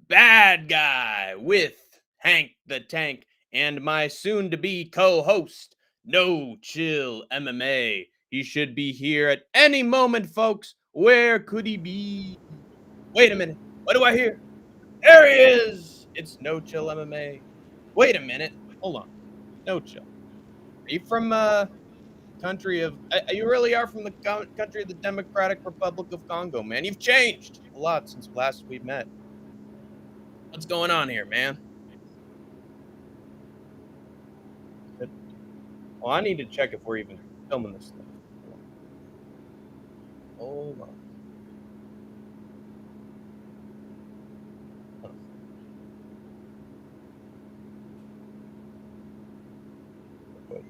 bad guy with Hank the Tank and my soon to be co host, No Chill MMA. He should be here at any moment, folks. Where could he be? Wait a minute. What do I hear? There he is. It's No Chill MMA. Wait a minute. Hold on. No Chill. Are you from country of you really are from the country of the Democratic Republic of Congo, man. You've changed a lot since last we met. What's going on here, man? Well, I need to check if we're even filming this thing. Hold on. Huh. Wait.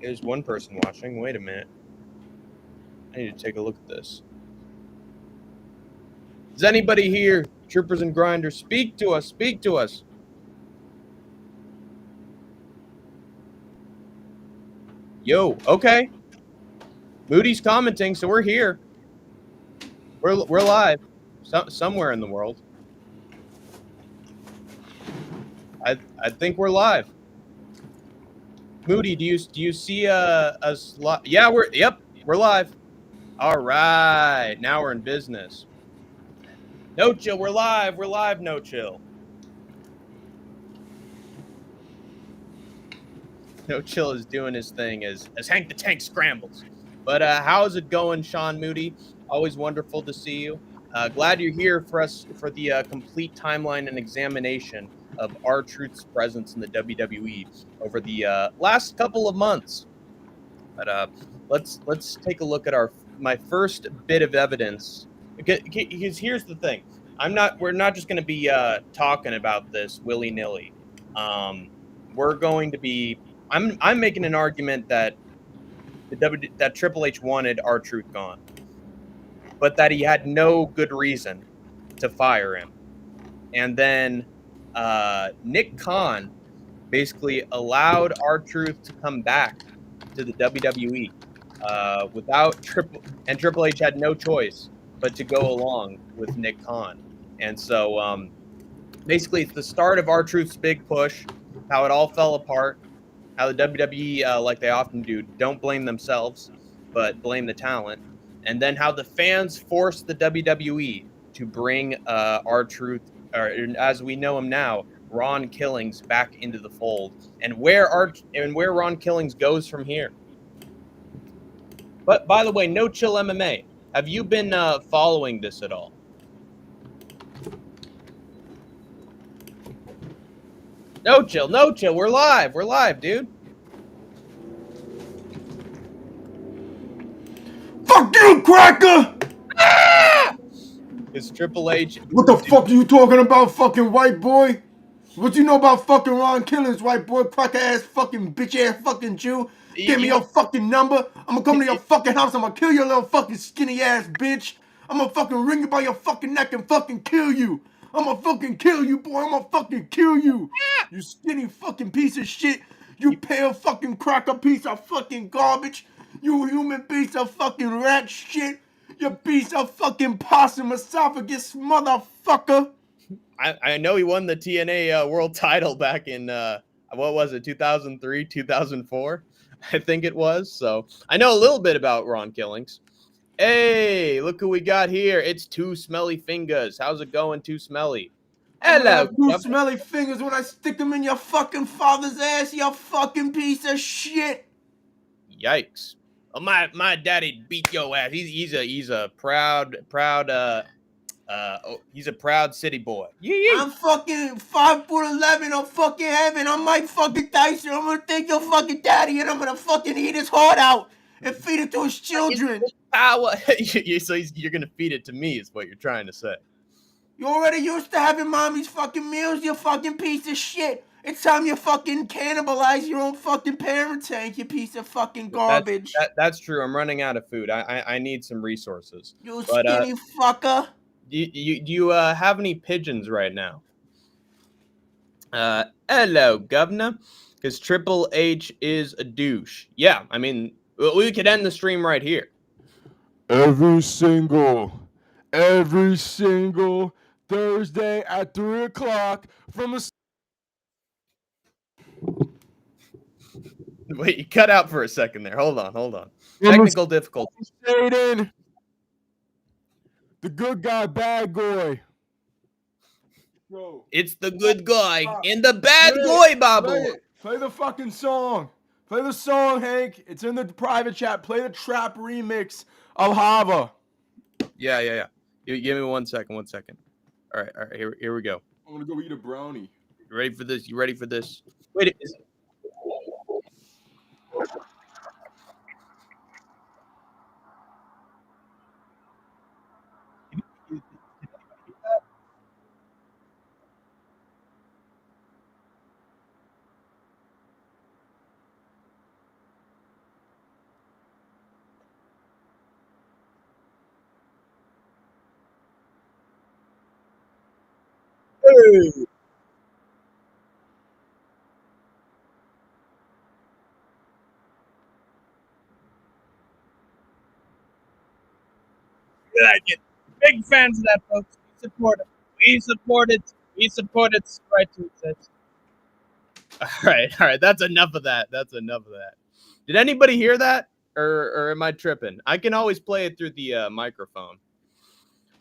There's one person watching. Wait a minute. I need to take a look at this. Is anybody here? Troopers and grinders, speak to us. Speak to us. Yo, okay. Moody's commenting, so we're here. We're live. Somewhere in the world. I think we're live. Moody, do you see us? Yeah, we're live. All right, now we're in business. No Chill, we're live. We're live. No Chill. No Chill is doing his thing as Hank the Tank scrambles. But how's it going, Sean Moody? Always wonderful to see you. Glad you're here for us for the complete timeline and examination of R-Truth's presence in the WWE over the last couple of months. But let's take a look at my first bit of evidence. Because here's the thing, we're not just going to be talking about this willy nilly. We're going to be. I'm making an argument that that Triple H wanted R-Truth gone, but that he had no good reason to fire him. And then Nick Khan basically allowed R-Truth to come back to the WWE without Triple H had no choice but to go along with Nick Khan. And so basically it's the start of R-Truth's big push, how it all fell apart, how the WWE, like they often do, don't blame themselves, but blame the talent. And then how the fans forced the WWE to bring R-Truth, or as we know him now, Ron Killings, back into the fold, and where Ron Killings goes from here. But by the way, No Chill MMA, have you been following this at all? No Chill, we're live, dude. Fuck you, cracker! Ah! It's Triple H. What the fuck are you talking about, fucking white boy? What you know about fucking Ron Killings, white boy? Cracker ass fucking bitch ass fucking Jew. Give me your fucking number. I'm gonna come to your fucking house. I'm gonna kill your little fucking skinny ass bitch. I'm gonna fucking ring you by your fucking neck and fucking kill you. I'm gonna fucking kill you, boy. I'm gonna fucking kill you. You skinny fucking piece of shit. You pale fucking cracker piece of fucking garbage. You human piece of fucking rat shit. You piece of fucking possum esophagus, motherfucker. I know he won the TNA world title back in, what was it, 2003, 2004? I think it was. So I know a little bit about Ron Killings. Hey, look who we got here. It's Two Smelly Fingers. How's it going, Two Smelly? Hello. Two smelly fingers when I stick them in your fucking father's ass, you fucking piece of shit. Yikes. Oh, my daddy beat your ass. He's a proud he's a proud city boy. Yeah. I'm fucking 5'11" on fucking heaven. I'm Mike fucking Tyson. I'm gonna take your fucking daddy and I'm gonna fucking eat his heart out and feed it to his children. Power. So you're gonna feed it to me, is what you're trying to say. You already used to having mommy's fucking meals, you fucking piece of shit. It's time you fucking cannibalize your own fucking parent tank, you piece of fucking garbage. That's true. I'm running out of food. I need some resources. You skinny fucker. Do you have any pigeons right now? Hello, governor. because Triple H is a douche. Yeah, I mean, we could end the stream right here. Every single Thursday at 3 o'clock from the Wait, you cut out for a second there. Hold on. Technical difficulties. Satan, the good guy, bad boy. Bro, It's the good guy and the bad boy, Babu. Play the fucking song. Play the song, Hank. It's in the private chat. Play the trap remix of Hava. Yeah. You give me 1 second. All right. Here we go. I'm gonna go eat a brownie. You ready for this? You ready for this? Wait. Hey. Good idea. Big fans of that, folks. We support it. Right to exist. All right. That's enough of that. Did anybody hear that, or am I tripping? I can always play it through the microphone.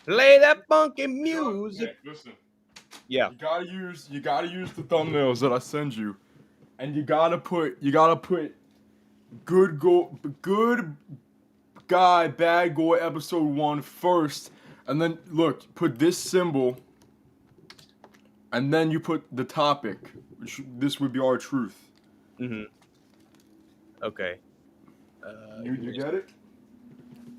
Play that funky music. Listen. Yeah. You gotta use the thumbnails that I send you, and you gotta put good guy, bad boy episode 1 first, and then look, put this symbol, and then you put the topic, which this would be our truth. Mm-hmm. Okay. You get it?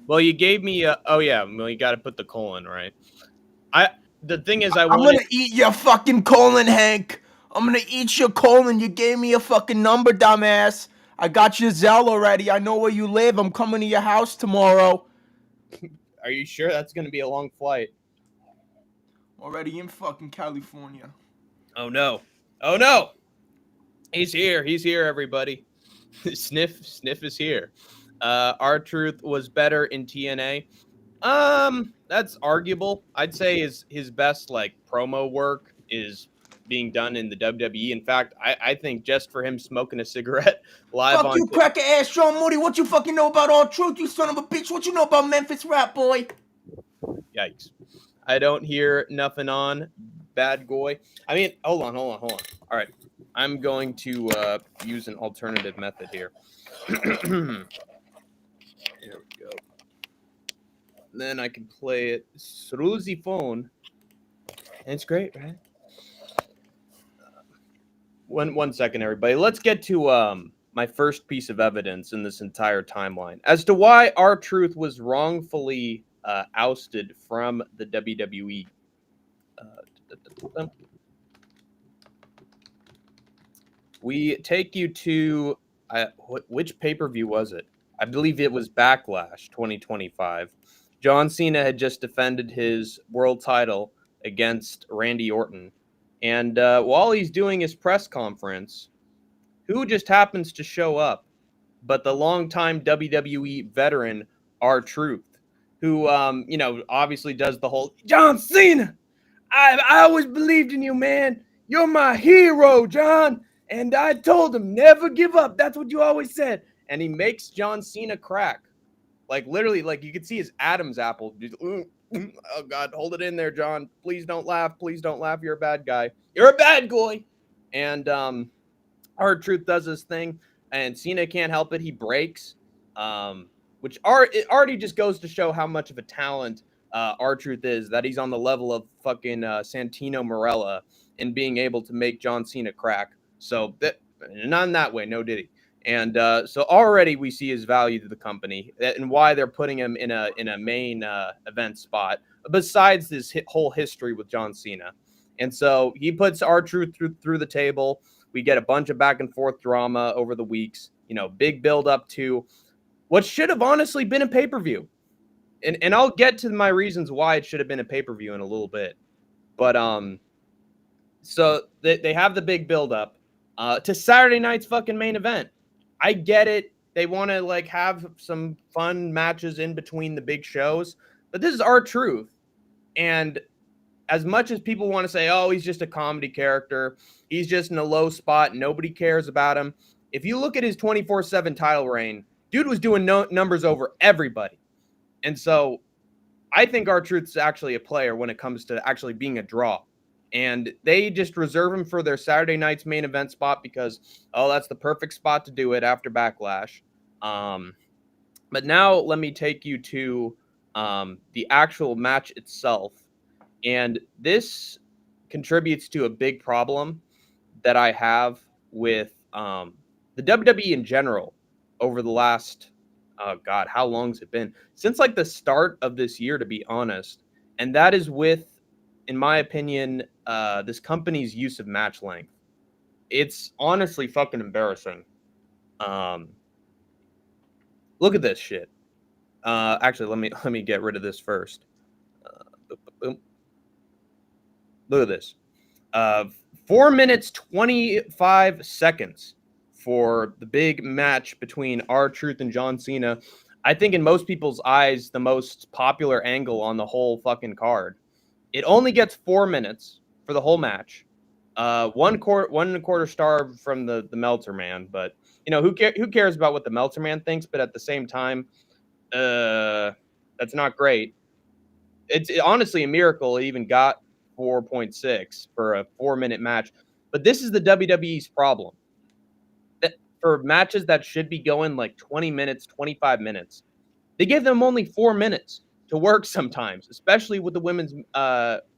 Well, you gave me. Oh yeah. Well, you got to put the colon right. The thing is, I'm gonna eat your fucking colon, Hank. I'm gonna eat your colon. You gave me a fucking number, dumbass. I got your Zelle already. I know where you live. I'm coming to your house tomorrow. Are you sure that's gonna be a long flight? Already in fucking California. Oh no! He's here, everybody. Sniff is here. R-Truth was better in TNA. That's arguable. I'd say his best like promo work is being done in the WWE. In fact, I think just for him smoking a cigarette live Fuck on you, cracker ass Sean Moody. What you fucking know about R-Truth, you son of a bitch? What you know about Memphis rap, boy? Yikes. I don't hear nothing on bad boy. I mean, hold on. All right. I'm going to use an alternative method here. Here we go. Then I can play it through the phone. And it's great, right? One second, everybody. Let's get to my first piece of evidence in this entire timeline as to why R-Truth was wrongfully ousted from the WWE. We take you to which pay-per-view was it? I believe it was Backlash 2025. John Cena had just defended his world title against Randy Orton. And while he's doing his press conference, who just happens to show up but the longtime WWE veteran R-Truth, who, obviously does the whole, John Cena, I always believed in you, man. You're my hero, John. And I told him, never give up. That's what you always said. And he makes John Cena crack. Like, literally, like, you could see his Adam's apple. Just, oh, God, hold it in there, John. Please don't laugh. You're a bad guy. You're a bad boy. And R-Truth does his thing, and Cena can't help it. He breaks, which it already just goes to show how much of a talent R-Truth is, that he's on the level of fucking Santino Marella in being able to make John Cena crack. So, not in that way, no Diddy. And so already we see his value to the company and why they're putting him in a main event spot, besides this whole history with John Cena. And so he puts R-Truth through the table. We get a bunch of back and forth drama over the weeks, big build up to what should have honestly been a pay-per-view. And I'll get to my reasons why it should have been a pay-per-view in a little bit. But so they have the big build up. to Saturday night's fucking main event. I get it. They want to like have some fun matches in between the big shows, but this is R-Truth. And as much as people want to say, oh, he's just a comedy character, he's just in a low spot, nobody cares about him. If you look at his 24/7 title reign, dude was doing numbers over everybody. And so I think R-Truth is actually a player when it comes to actually being a draw. And they just reserve him for their Saturday night's main event spot because, oh, that's the perfect spot to do it after Backlash. But now let me take you to the actual match itself. And this contributes to a big problem that I have with the WWE in general over the last, oh God, how long's it been? Since like the start of this year, to be honest. And that is with, in my opinion, this company's use of match length. It's honestly fucking embarrassing. Look at this shit. Actually, let me get rid of this first. Boom. Look at this. 4 minutes 25 seconds for the big match between R-Truth and John Cena. I think in most people's eyes, the most popular angle on the whole fucking card. It only gets 4 minutes for the whole match. 1.25 star from the Meltzer man, but you know who cares about what the Meltzer man thinks? But at the same time, that's not great. It's honestly a miracle it even got 4.6 for a 4-minute match. But this is the WWE's problem. That for matches that should be going like 20 minutes, 25 minutes, they give them only 4 minutes to work sometimes, especially with the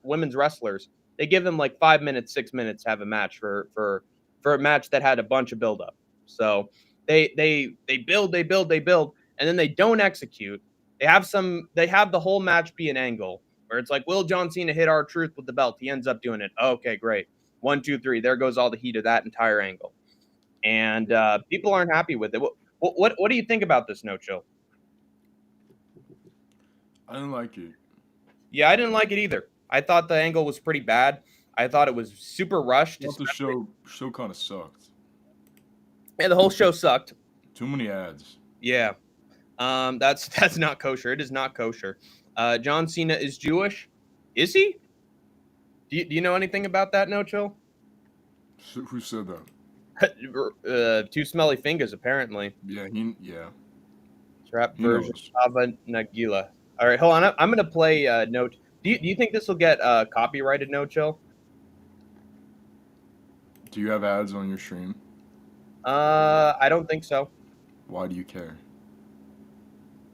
women's wrestlers. They give them like 5 minutes, 6 minutes to have a match for a match that had a bunch of build up. So they build, and then they don't execute. They have the whole match be an angle where it's like, will John Cena hit R-Truth with the belt? He ends up doing it. Okay, great. 1, 2, 3. There goes all the heat of that entire angle. And people aren't happy with it. What do you think about this, No Chill? I didn't like it. Yeah, I didn't like it either. I thought the angle was pretty bad. I thought it was super rushed. I thought the show kind of sucked. Yeah, the whole show sucked. Too many ads. Yeah. That's not kosher. It is not kosher. John Cena is Jewish. Is he? Do you know anything about that, No Chill? Who said that? Two smelly fingers, apparently. Yeah, Trap version of Nagila. All right, hold on. I'm gonna play No. Do you think this will get copyrighted, No Chill? Do you have ads on your stream? I don't think so. Why do you care?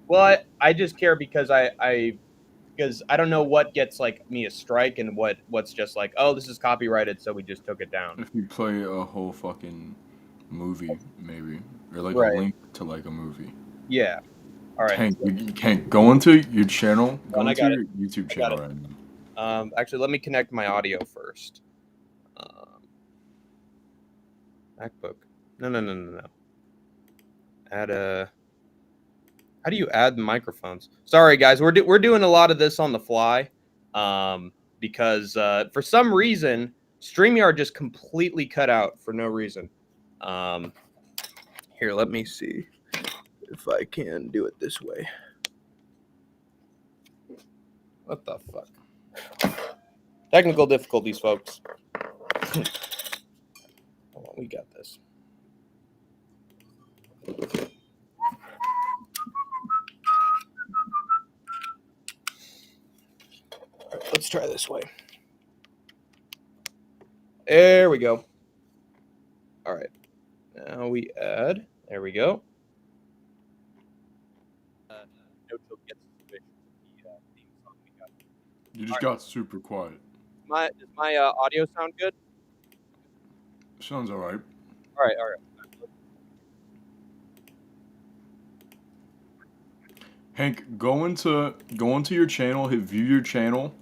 Well, I just care because because I don't know what gets like me a strike and what's just like, oh, this is copyrighted, so we just took it down. If you play a whole fucking movie, maybe, or like Right. a link to like a movie. Yeah. All right. Hank, you can't go into your channel. Go I into got your YouTube channel right now. Actually, let me connect my audio first. MacBook. No. Add a. How do you add the microphones? Sorry, guys, we're doing a lot of this on the fly, because for some reason StreamYard just completely cut out for no reason. Here, let me see if I can do it this way. What the fuck? Technical difficulties, folks. Hold on, we got this. Let's try this way. There we go. All right. Now we add. There we go. You just got super quiet. Does my audio sound good? Sounds alright. All right. Hank, go into your channel, hit view your channel,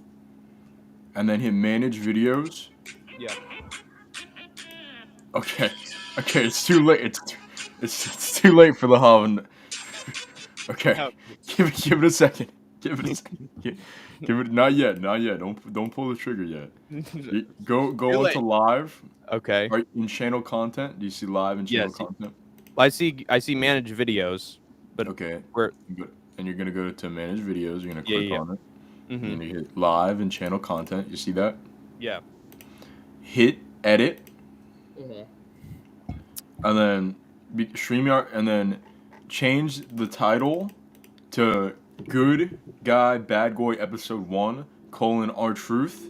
and then hit manage videos. Yeah. Okay, it's too late. It's too late for the Hoven. Okay, No. give it a second. Give it. Give it. Not yet. Not yet. Don't pull the trigger yet. Go Too on late. to live. Okay. Right in channel content. Do you see live in channel Yes. content? I see manage videos, but Okay. where? And you're gonna go to manage videos. You're gonna click Yeah. on it. Mm-hmm. You're gonna hit live and channel content. You see that? Yeah. Hit edit, Mm-hmm. and then StreamYard, and then change the title to "Good Guy Bad Boy Episode 1: Our Truth,"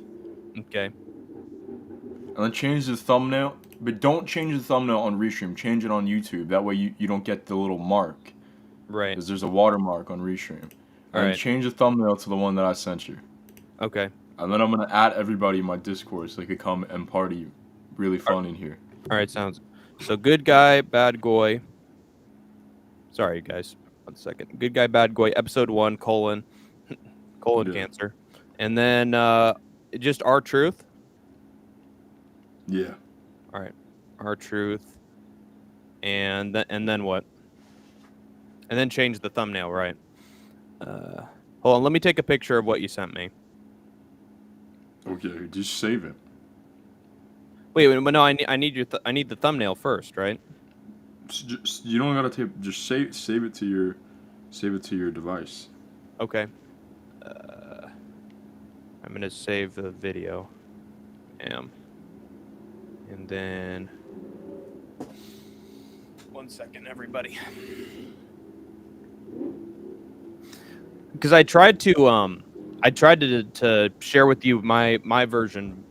Okay. and then change the thumbnail. But don't change the thumbnail on Restream. Change it on YouTube. That way you don't get the little mark. Right. Because there's a watermark on Restream. And Alright. change the thumbnail to the one that I sent you. Okay. And then I'm gonna add everybody in my Discord so they could come and party really fun in here. All right. Sounds. So good guy, bad boy. Sorry, guys. 1 second. Good guy, bad boy. Episode 1: colon Yeah. cancer, and then just our truth. Yeah. All right. Our truth, and then what? And then change the thumbnail, right? Hold on. Let me take a picture of what you sent me. Okay, just save it. Wait, but no, I need I need the thumbnail first, right? Just, you don't gotta tape. Just save it to your device. Okay. I'm gonna save the video. And then 1 second, everybody. Because I tried to share with you my version.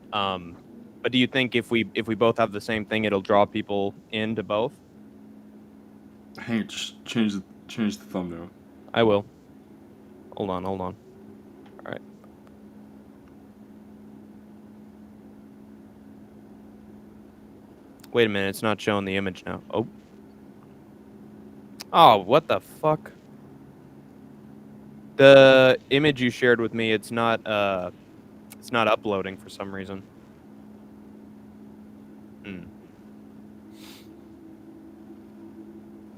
But do you think if we both have the same thing, it'll draw people into both? Hey, just change the thumbnail. I will. Hold on. All right. Wait a minute, it's not showing the image now. Oh, what the fuck? The image you shared with me, it's not uploading for some reason.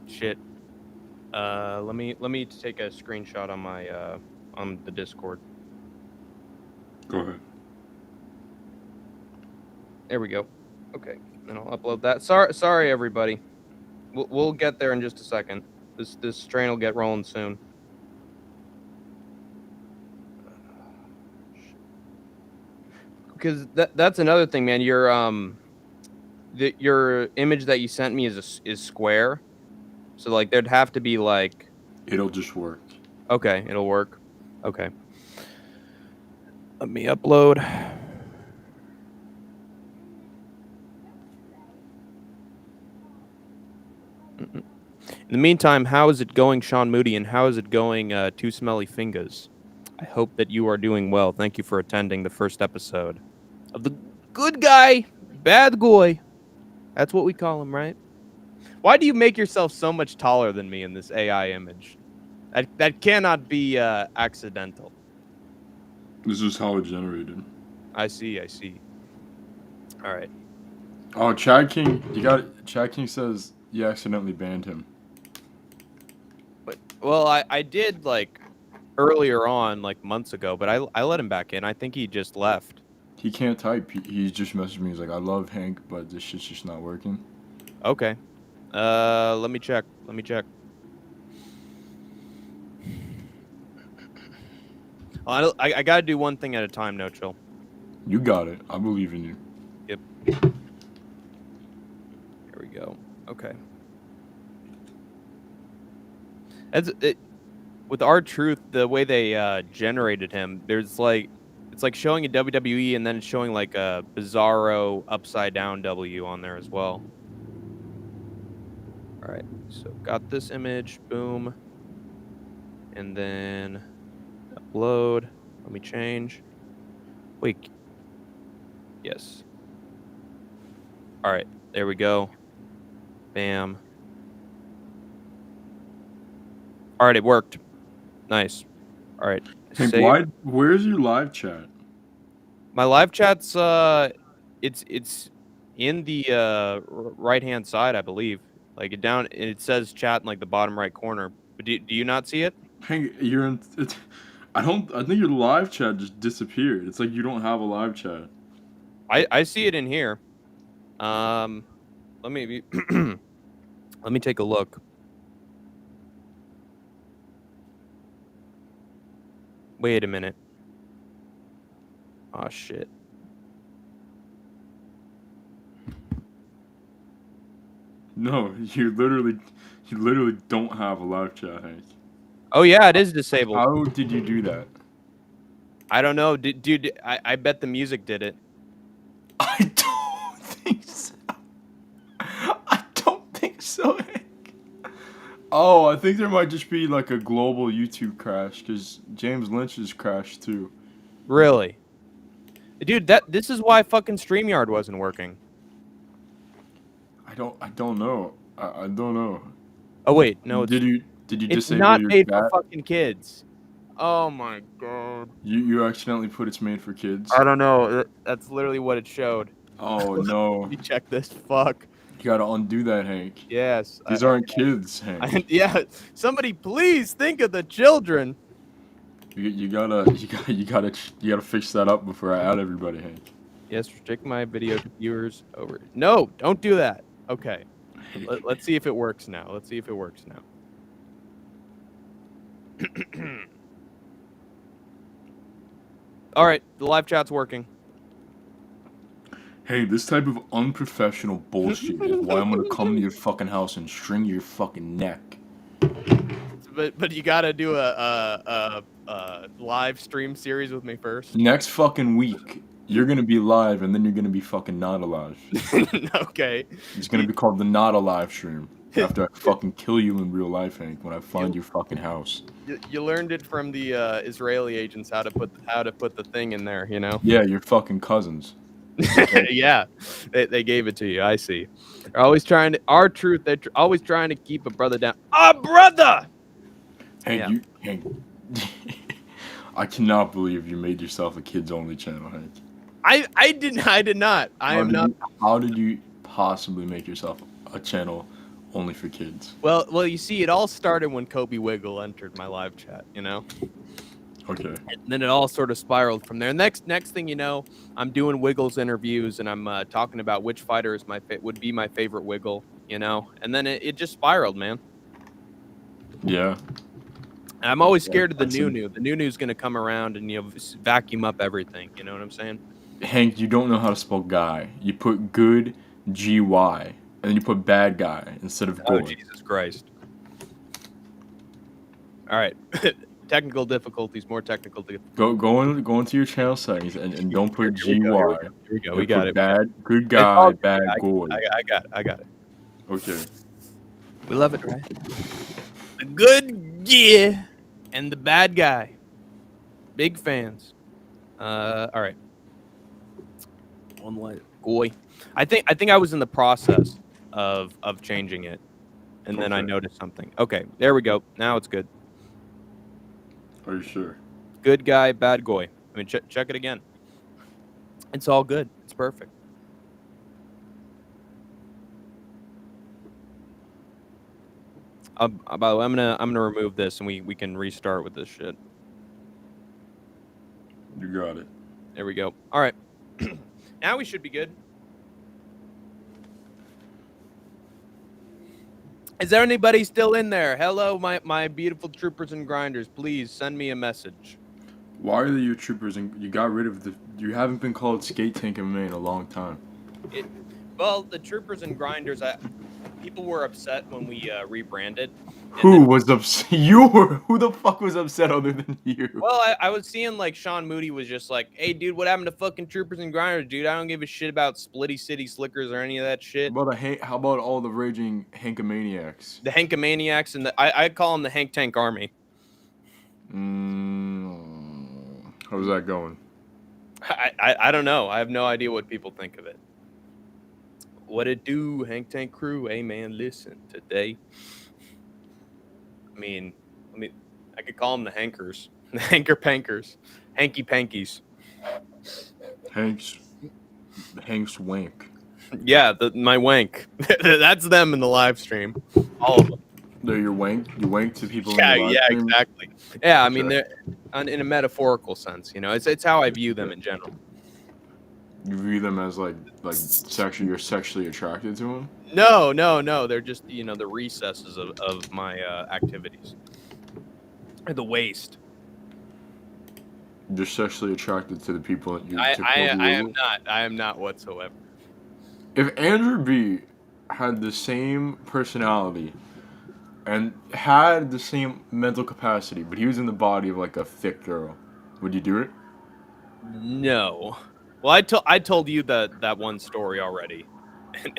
Shit. Let me take a screenshot on my on the Discord. Go ahead. There we go. Okay, then I'll upload that. Sorry everybody. We'll get there in just a second. This train will get rolling soon. Because that's another thing, man. Your image that you sent me is square, so like there'd have to be like. It'll just work. Okay, it'll work. Okay. Let me upload. In the meantime, how is it going, Sean Moody, and how is it going, Two Smelly Fingers? I hope that you are doing well. Thank you for attending the first episode of the Good Guy, Bad Boy. That's what we call him, right? Why do you make yourself so much taller than me in this AI image? That cannot be accidental. This is how it generated. I see. All right. Oh, Chad King, Chad King says you accidentally banned him. But well, I did like earlier on, like months ago, but I let him back in. I think he just left. He can't type. He just messaged me. He's like, I love Hank, but this shit's just not working. Okay. Let me check. I gotta do one thing at a time, No Chill. You got it. I believe in you. Yep. Here we go. Okay. With our truth, the way they generated him, it's like showing a WWE and then it's showing like a bizarro upside down W on there as well. All right, so got this image, boom, and then upload. Let me change. Wait. Yes. All right, there we go. Bam. All right, it worked. Nice. All right. Hank, where's your live chat? My live chat's it's in the right hand side, I believe. Like it says chat in like the bottom right corner. But do you not see it? Hank, I think your live chat just disappeared. It's like you don't have a live chat. I see it in here. Let me let me take a look. Wait a minute. Oh shit. No, you literally don't have a live chat, Hank. Oh yeah, it is disabled. How did you do that? I don't know, dude. I bet the music did it. I don't think so. I don't think so, Hank. Oh, I think there might just be like a global YouTube crash because James Lynch's crashed too. Really, dude. This is why fucking StreamYard wasn't working. I don't know. I don't know. Oh wait, no, Did you it's disable not your made chat? for fucking kids. Oh my god. You accidentally put it's made for kids. I don't know. That's literally what it showed. Oh no. Let me check this. Fuck. You gotta undo that, Hank. Yes. These aren't kids, Hank. Yeah. Somebody please think of the children. You gotta fix that up before I add everybody, Hank. Yes, restrict my video to viewers over. No, don't do that. Okay. Let's see if it works now. Let's see if it works now. All right, the live chat's working. Hey, this type of unprofessional bullshit is why I'm gonna come to your fucking house and string your fucking neck. But you gotta do a live stream series with me first. Next fucking week, you're gonna be live and then you're gonna be fucking not alive. Okay. It's gonna be called the not alive stream. After I fucking kill you in real life, Hank, when I find your fucking house. You learned it from the Israeli agents how to put the thing in there, you know? Yeah, your fucking cousins. Yeah, they gave it to you. I see. They're always trying to R-Truth. They're always trying to keep a brother down. A brother. Hank, Hank. I cannot believe you made yourself a kids only channel, Hank. I did not. How did you possibly make yourself a channel only for kids? Well, you see, it all started when Kobe Wiggle entered my live chat, you know? Okay. And then it all sort of spiraled from there. Next thing you know, I'm doing Wiggles interviews and I'm talking about which fighter is would be my favorite Wiggle, you know? And then it just spiraled, man. Yeah. And I'm always scared of the new. The new is going to come around and vacuum up everything, you know what I'm saying? Hank, you don't know how to spell guy. You put good G-Y, and then you put bad guy instead of good. Oh, Jesus Christ. All right. Technical difficulties, more technical difficulties. Go into your channel settings and don't put G-Y. Here we go. We got it. Bad, good guy, bad boy. I got it. Okay. We love it, right? The good guy and the bad guy. Big fans. All right. One light. Boy. I think I was in the process of changing it. And then I noticed something. Okay, there we go. Now it's good. Are you sure? Good guy, bad boy. I mean, check it again. It's all good. It's perfect. By the way, I'm gonna remove this and we can restart with this shit. You got it. There we go. All right. Now we should be good. Is there anybody still in there? Hello, my beautiful troopers and grinders. Please send me a message. Why are you troopers and you got rid of you haven't been called Skate Tank MMA in a long time? Well, the troopers and grinders, people were upset when we rebranded. Who was upset? You were. Who the fuck was upset other than you? Well, I was seeing like Sean Moody was just like, hey, dude, what happened to fucking troopers and grinders, dude? I don't give a shit about Splitty City Slickers or any of that shit. How about all the raging Hankamaniacs? The Hankamaniacs and I call them the Hank Tank Army. How's that going? I don't know. I have no idea what people think of it. What it do, Hank Tank crew? Hey man, listen today. I mean, I could call them the Hankers, the Hanker Pankers, Hanky Pankies. Hank's wank. Yeah, my wank. That's them in the live stream. All of them. They're your wank. You wank to people. Yeah, in the live stream? Exactly. Yeah, I mean, in a metaphorical sense. You know, it's how I view them in general. You view them as like sexually, you're sexually attracted to them? No. They're just, you know, the recesses of my activities. Or the waste. You're sexually attracted to the people that you I, to kill I the I am world? not. I am not whatsoever. If Andrew B had the same personality and had the same mental capacity, but he was in the body of like a thick girl, would you do it? No. Well, I told you that one story already,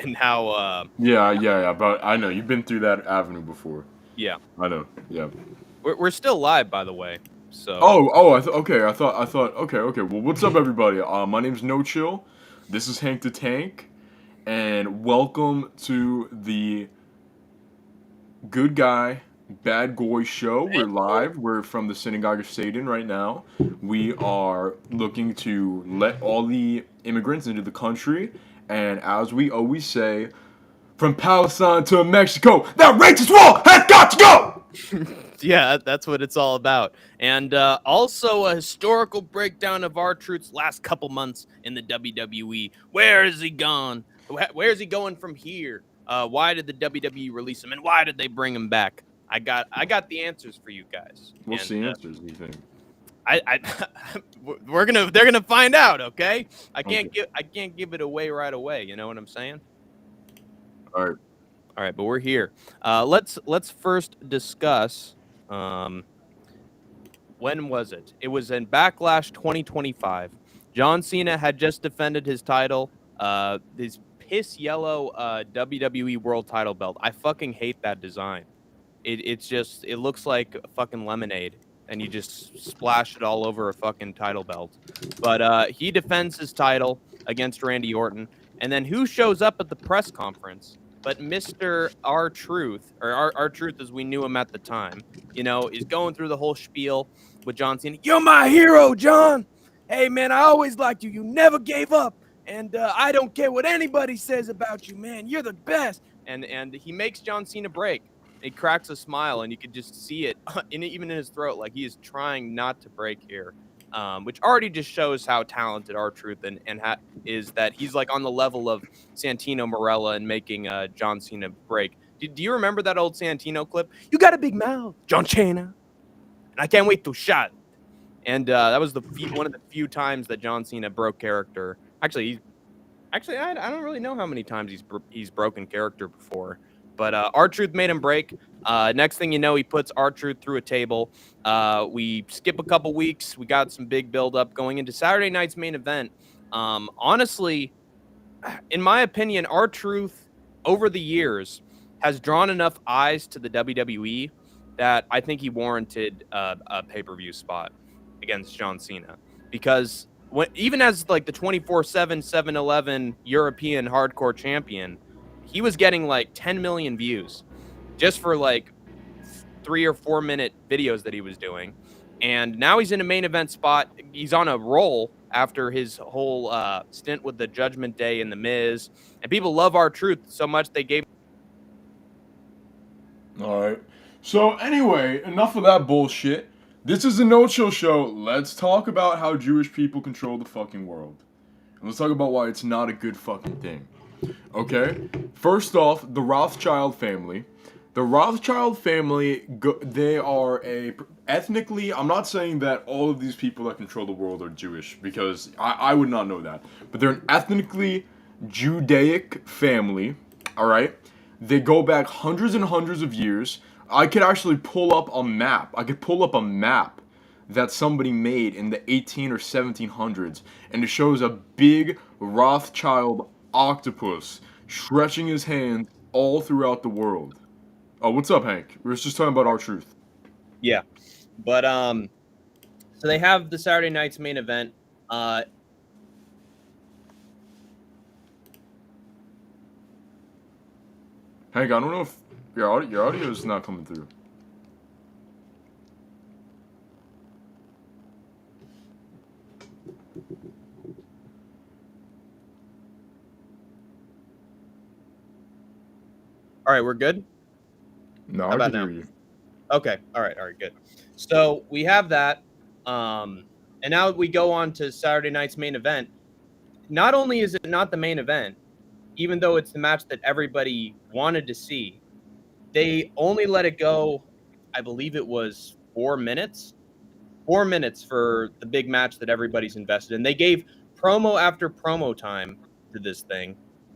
and how Yeah. But I know you've been through that avenue before. yeah, I know. Yeah. we're still live, by the way. So Oh. Okay. I thought. Okay. Well, what's up, everybody? My name's No Chill. This is Hank the Tank, and welcome to the Good Guy, Bad Goy show. We're live. We're from the Synagogue of Satan right now. We are looking to let all the immigrants into the country, and as we always say, from Palestine to Mexico, that racist wall has got to go. yeah, that's what it's all about. And also a historical breakdown of R-Truth's last couple months in the WWE. Where is he gone? Where's he going from here? Why did the WWE release him, and why did they bring him back? I got the answers for you guys, What's and the answers? Do you think? they're gonna find out. Okay, Okay. I can't give it away right away. You know what I'm saying? All right. All right, but we're here. Let's first discuss. Um, when was it? It was in Backlash 2025. John Cena had just defended his title, his piss yellow WWE World Title belt. I fucking hate that design. It looks like a fucking lemonade, and you just splash it all over a fucking title belt. But he defends his title against Randy Orton, and then who shows up at the press conference? But Mr. R Truth, or R Truth as we knew him at the time, you know, is going through the whole spiel with John Cena. You're my hero, John. Hey man, I always liked you. You never gave up, and I don't care what anybody says about you, man. You're the best. And he makes John Cena break. He cracks a smile, and you could just see it even in his throat, like he is trying not to break here, which already just shows how talented R-Truth is that he's like on the level of Santino Marella and making John Cena break. Do you remember that old Santino clip? You got a big mouth, John Cena, and I can't wait to shot. And that was one of the few times that John Cena broke character. Actually, I don't really know how many times he's broken character before. But R-Truth made him break. Next thing you know, he puts R-Truth through a table. We skip a couple weeks. We got some big build-up going into Saturday night's main event. Honestly, in my opinion, R-Truth, over the years, has drawn enough eyes to the WWE that I think he warranted a pay-per-view spot against John Cena. Because even as like the 24/7 7-Eleven European hardcore champion, he was getting like 10 million views just for like 3 or 4 minute videos that he was doing. And now he's in a main event spot. He's on a roll after his whole stint with the Judgment Day and the Miz. And people love R-Truth so much they gave. All right. So anyway, enough of that bullshit. This is a No Chill show. Let's talk about how Jewish people control the fucking world. And let's talk about why it's not a good fucking thing. Okay? First off, the Rothschild family. The Rothschild family, they are ethnically, I'm not saying that all of these people that control the world are Jewish, because I would not know that. But they're an ethnically Judaic family, all right? They go back hundreds and hundreds of years. I could actually pull up a map. That somebody made in the 18 or 1700s, and it shows a big Rothschild octopus stretching his hands all throughout the world. Oh, what's up, Hank? We were just talking about R-Truth. Yeah. But so they have the Saturday night's main event. Hank, I don't know if your audio is not coming through. All right, we're good. No, How I about can now? hear you. Okay. All right, good. So we have that. And now we go on to Saturday night's main event. Not only is it not the main event, even though it's the match that everybody wanted to see, they only let it go, I believe it was 4 minutes. 4 minutes for the big match that everybody's invested in. They gave promo after promo time to this thing,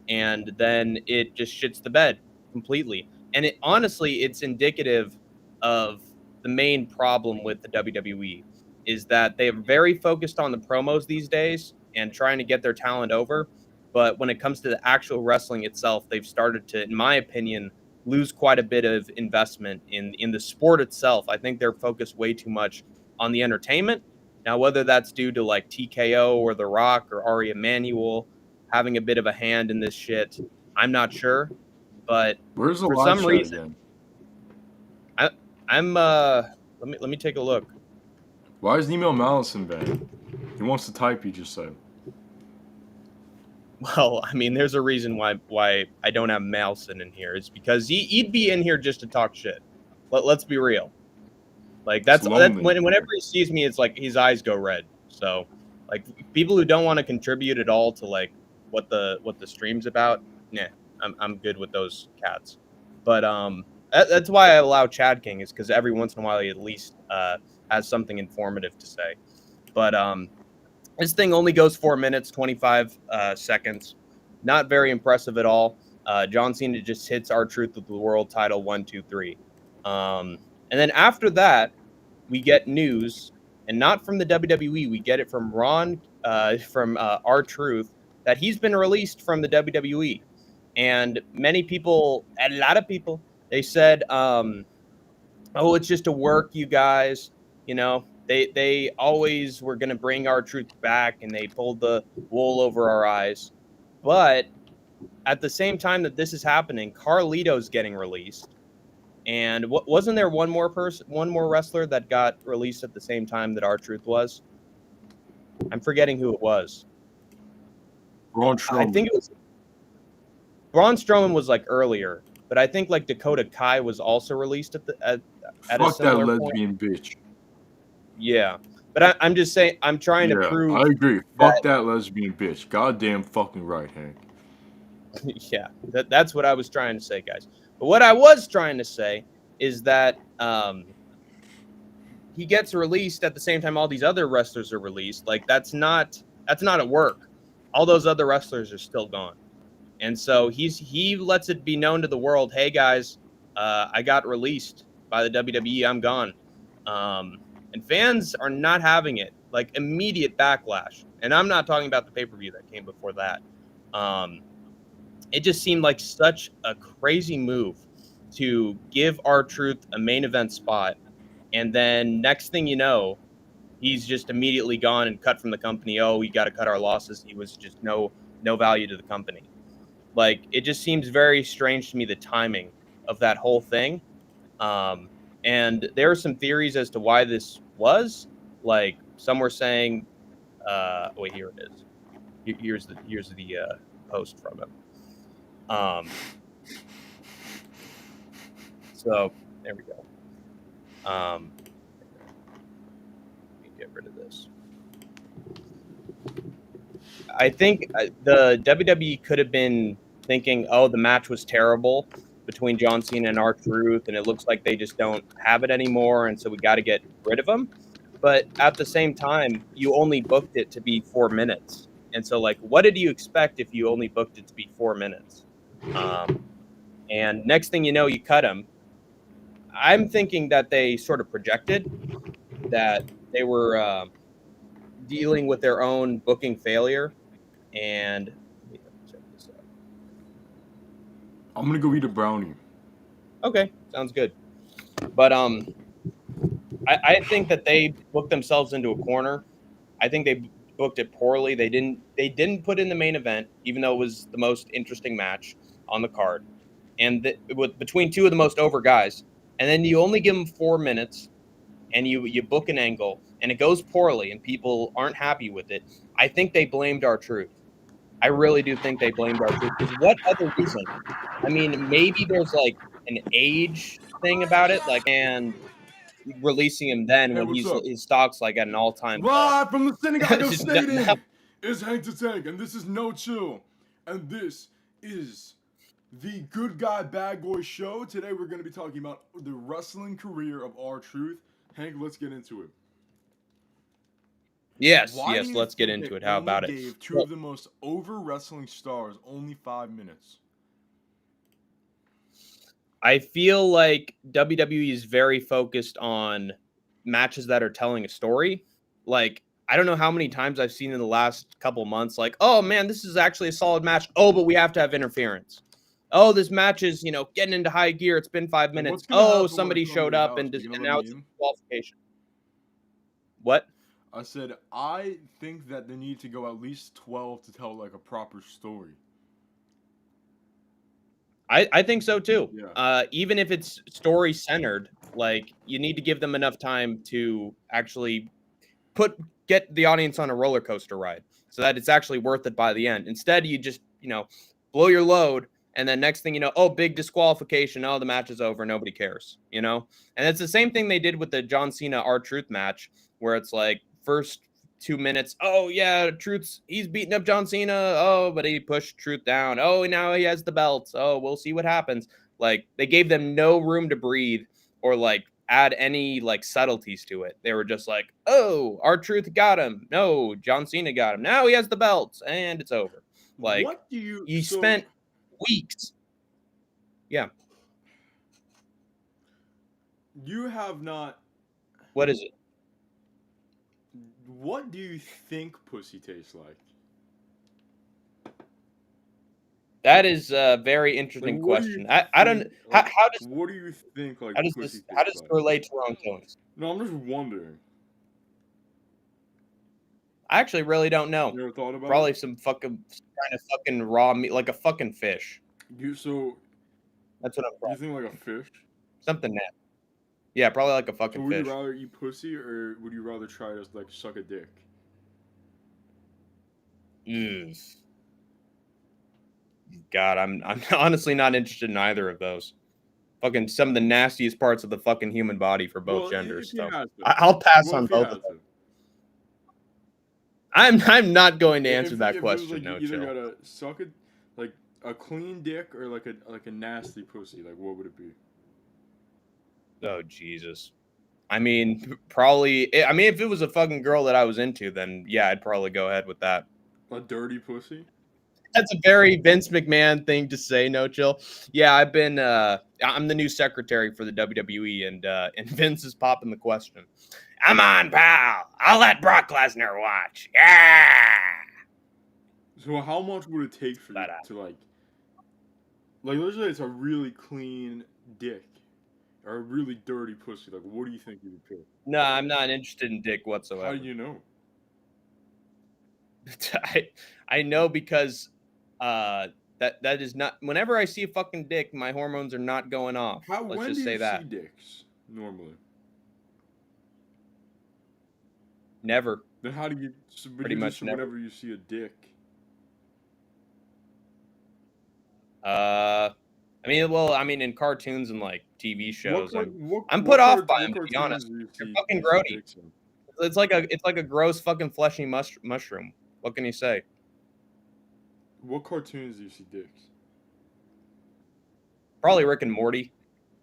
and then it just shits the bed completely. And it honestly, it's indicative of the main problem with the WWE is that they're very focused on the promos these days and trying to get their talent over. But when it comes to the actual wrestling itself, they've started to, in my opinion, lose quite a bit of investment in the sport itself. I think they're focused way too much on the entertainment. Now, whether that's due to like TKO or The Rock or Ari Emanuel having a bit of a hand in this shit, I'm not sure. But Where's the for live some chat reason, again? I'm let me take a look. Why is Nemo Mallison banned? He wants to type, you just said. Well, I mean, there's a reason why I don't have Malson in here. It's because he'd be in here just to talk shit. Let's be real. Like that's whenever he sees me, it's like his eyes go red. So, like people who don't want to contribute at all to like what the stream's about, nah, I'm good with those cats. But that's why I allow Chad King is because every once in a while he at least has something informative to say. But this thing only goes 4 minutes 25 seconds. Not very impressive at all. John Cena just hits R-Truth with the world title 1, 2, 3. And then after that, we get news, and not from the WWE. We get it from R-Truth, that he's been released from the WWE. And many people, a lot of people, they said, "Oh, it's just a work, you guys." You know, they always were going to bring R-Truth back, and they pulled the wool over our eyes. But at the same time that this is happening, Carlito's getting released. And wasn't there one more wrestler that got released at the same time that R-Truth was? I'm forgetting who it was. Braun Strowman. I think it was Braun Strowman was like earlier, but I think like Dakota Kai was also released at a similar that lesbian bitch. Yeah, but I'm just saying, I'm trying to prove. I agree. Fuck that lesbian bitch. Goddamn fucking right, Hank. Yeah, that's what I was trying to say, guys. But what I was trying to say is that he gets released at the same time all these other wrestlers are released. Like that's not at work. All those other wrestlers are still gone, and so he lets it be known to the world, hey guys, I got released by the WWE. I'm gone, and fans are not having it. Like immediate backlash, and I'm not talking about the pay-per-view that came before that. It just seemed like such a crazy move to give R-Truth a main event spot. And then next thing you know, he's just immediately gone and cut from the company. Oh, we got to cut our losses. He was just no value to the company. Like, it just seems very strange to me, the timing of that whole thing. And there are some theories as to why this was. Like, some were saying, wait, here it is. Here's the post from him. So there we go. Let me get rid of this. I think the WWE could have been thinking, oh, the match was terrible between John Cena and R-Truth, and it looks like they just don't have it anymore, and so we got to get rid of him. But at the same time, you only booked it to be 4 minutes. And so, like, what did you expect if you only booked it to be 4 minutes? And next thing you know, you cut him. I'm thinking that they sort of projected that they were dealing with their own booking failure. And let me check this out. I'm gonna go eat a brownie. Okay, sounds good. But I think that they booked themselves into a corner. I think they booked it poorly. They didn't put in the main event, even though it was the most interesting match on the card, and between two of the most over guys. And then you only give them 4 minutes, and you book an angle, and it goes poorly, and people aren't happy with it. I think they blamed R-Truth. I really do think they blamed R-Truth. Because what other reason? I mean, maybe there's like an age thing about it, like, and releasing him then Hey, when what's up? his stock's like at an all-time Live from the Synagogue of Just now- Stadium is Hank the Tank, and this is No Chill, and this is the Good Guy Bad Boy Show. Today we're going to be talking about the wrestling career of R-Truth. Hank, let's get into it. Yes, Why do you let's get think into they it. How about only it? gave two of the most over wrestling stars only 5 minutes? I feel like WWE is very focused on matches that are telling a story. Like, I don't know how many times I've seen in the last couple months, like, oh man, this is actually a solid match. Oh, but we have to have interference. Oh, this match is, getting into high gear. It's been 5 minutes. What's gonna happen when Somebody I come showed to your up house? and You gonna let now me it's a in? qualification. What? I said, I think that they need to go at least 12 to tell like a proper story. I think so too. Yeah. Even if it's story centered, like you need to give them enough time to actually get the audience on a roller coaster ride so that it's actually worth it by the end. Instead, you just, blow your load and then next thing you know, oh, big disqualification, oh, the match is over, nobody cares, And it's the same thing they did with the John Cena R-Truth match where it's like first 2 minutes, oh yeah, he's beating up John Cena, oh, but he pushed Truth down, oh, now he has the belts, oh, we'll see what happens. Like they gave them no room to breathe or like add any like subtleties to it. They were just like, oh, R-Truth got him, no, John Cena got him, now he has the belts and it's over. Like What do you spent weeks. Yeah. You have not. What is it? What do you think pussy tastes like? That is a very interesting Like, what do you question. I don't. think, like, How does what do you think like how does pussy this how tastes does like? it relate to Ron Killings? No, I'm just wondering. I actually really don't know. You ever thought about Probably it? some kind of fucking raw meat, like a fucking fish. So That's what I'm you probably. think like a fish? Something that. Yeah, probably like a So fucking would fish. you rather eat pussy or would you rather try to like suck a dick? God, I'm honestly not interested in either of those. Fucking some of the nastiest parts of the fucking human body for both Well, genders. if you So had to. I'll pass Well, on if you both had of them. to. I'm not going to answer If that it was question. like you No, either chill. gotta suck it, like a clean dick or like a nasty pussy, like what would it be? Oh Jesus. I mean, probably. I mean, if it was a fucking girl that I was into, then yeah, I'd probably go ahead with that. A dirty pussy? That's a very Vince McMahon thing to say. No, chill. Yeah, I'm the new secretary for the WWE, and Vince is popping the question. Come on, pal. I'll let Brock Lesnar watch. Yeah. So how much would it take for you to like let's say it's a really clean dick or a really dirty pussy? Like, what do you think you would pick? No, I'm not interested in dick How whatsoever. do you know? I know because that is not. Whenever I see a fucking dick, my hormones are not going off. Let's When just do say you that. see dicks normally? Never. Then how do you? Pretty much never. Whenever you see a dick. I mean, in cartoons and like TV shows, I'm put what off by what them. To be cartoons honest, do you they're see? fucking You see grody. dicks in? It's like a gross fucking fleshy mushroom. What can you say? What cartoons do you see dicks? Probably Rick and Morty.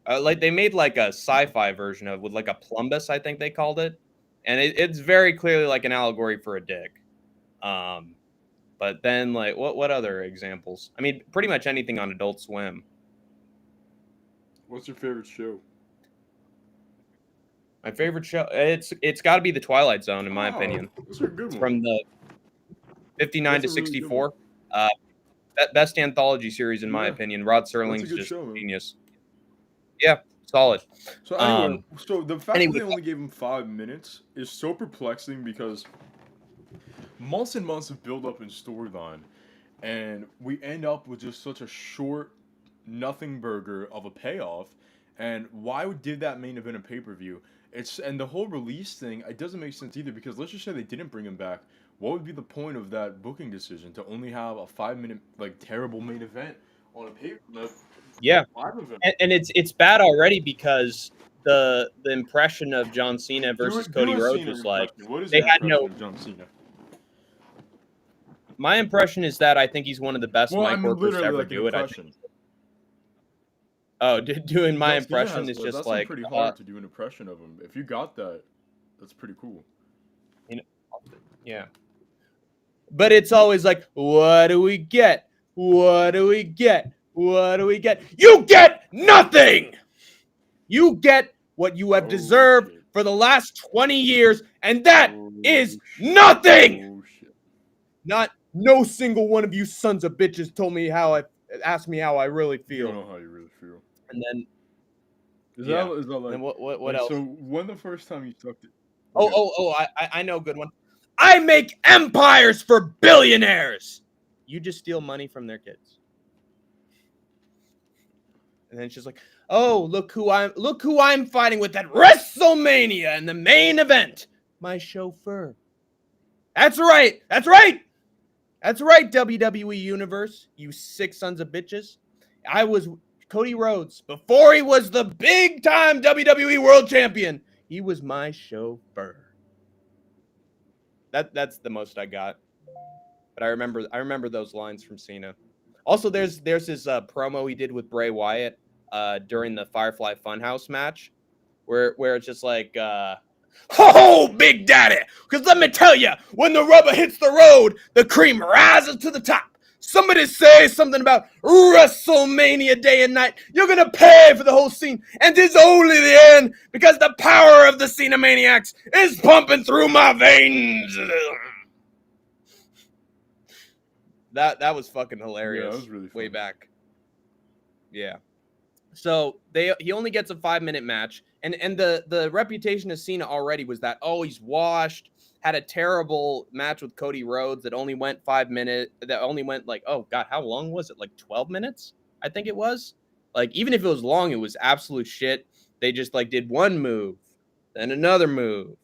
Like they made like a sci-fi version of with like a plumbus, I think they called it, and it's very clearly like an allegory for a dick. But then like what other examples? I mean, pretty much anything on Adult Swim. What's your favorite show? My favorite show, it's got to be The Twilight Zone in my opinion. That's a good one. From the 59 to That's a really good 64. Best anthology series in my Yeah. opinion. Rod That's a Serling's good just show, man. genius. Yeah, solid. So anyway, so the fact that they only gave him 5 minutes is so perplexing because months and months of build up and storyline, and we end up with just such a short nothing burger of a payoff. And why did that main event a pay-per-view? And the whole release thing, it doesn't make sense either because let's just say they didn't bring him back. What would be the point of that booking decision to only have a 5-minute like terrible main event on a pay? Yeah, Live event? and it's bad already because the impression of John Cena versus Cody Do a Rhodes Cena was like. impression. What is They your had impression no. of John Cena? My impression is that I think he's one of the best Well, I mic mean, workers to literally ever like an do it. I impression. think. Oh, doing my John Cena impression is just that's like pretty hard to do an impression of him. If you got that, that's pretty cool. you know, yeah. But it's always like, what do we get? What do we get? What do we get? You get nothing. You get what you have Oh, deserved shit. for the last 20 years, and that Oh, is shit. nothing. Oh shit. Not no single one of you sons of bitches told me asked me how I really You feel. don't know how you really feel. And then Is yeah. that And like then what like else? so? When the first time you sucked it? I know a good one. I make empires for billionaires. You just steal money from their kids. And then she's like, "Oh, look who I'm fighting with at WrestleMania in the main event. My chauffeur." That's right. That's right. That's right, WWE Universe. You sick sons of bitches. I was Cody Rhodes before he was the big time WWE World Champion. He was my chauffeur. That's the most I got. But I remember those lines from Cena. Also, there's his promo he did with Bray Wyatt during the Firefly Funhouse match, where it's just like, "Ho, Big Daddy!" Because let me tell you, when the rubber hits the road, the cream rises to the top. Somebody say something about WrestleMania day and night. You're gonna pay for the whole scene, and it's only the end because the power of the Cena Maniacs is pumping through my veins. That was fucking hilarious. Yeah, that was really way funny. back. Yeah. So he only gets a 5-minute match, and the reputation of Cena already was that he's washed. Had a terrible match with Cody Rhodes that only went 5 minutes. That only went like, oh god, how long was it? Like 12 minutes, I think it was. Like even if it was long, it was absolute shit. They just like did one move, then another move,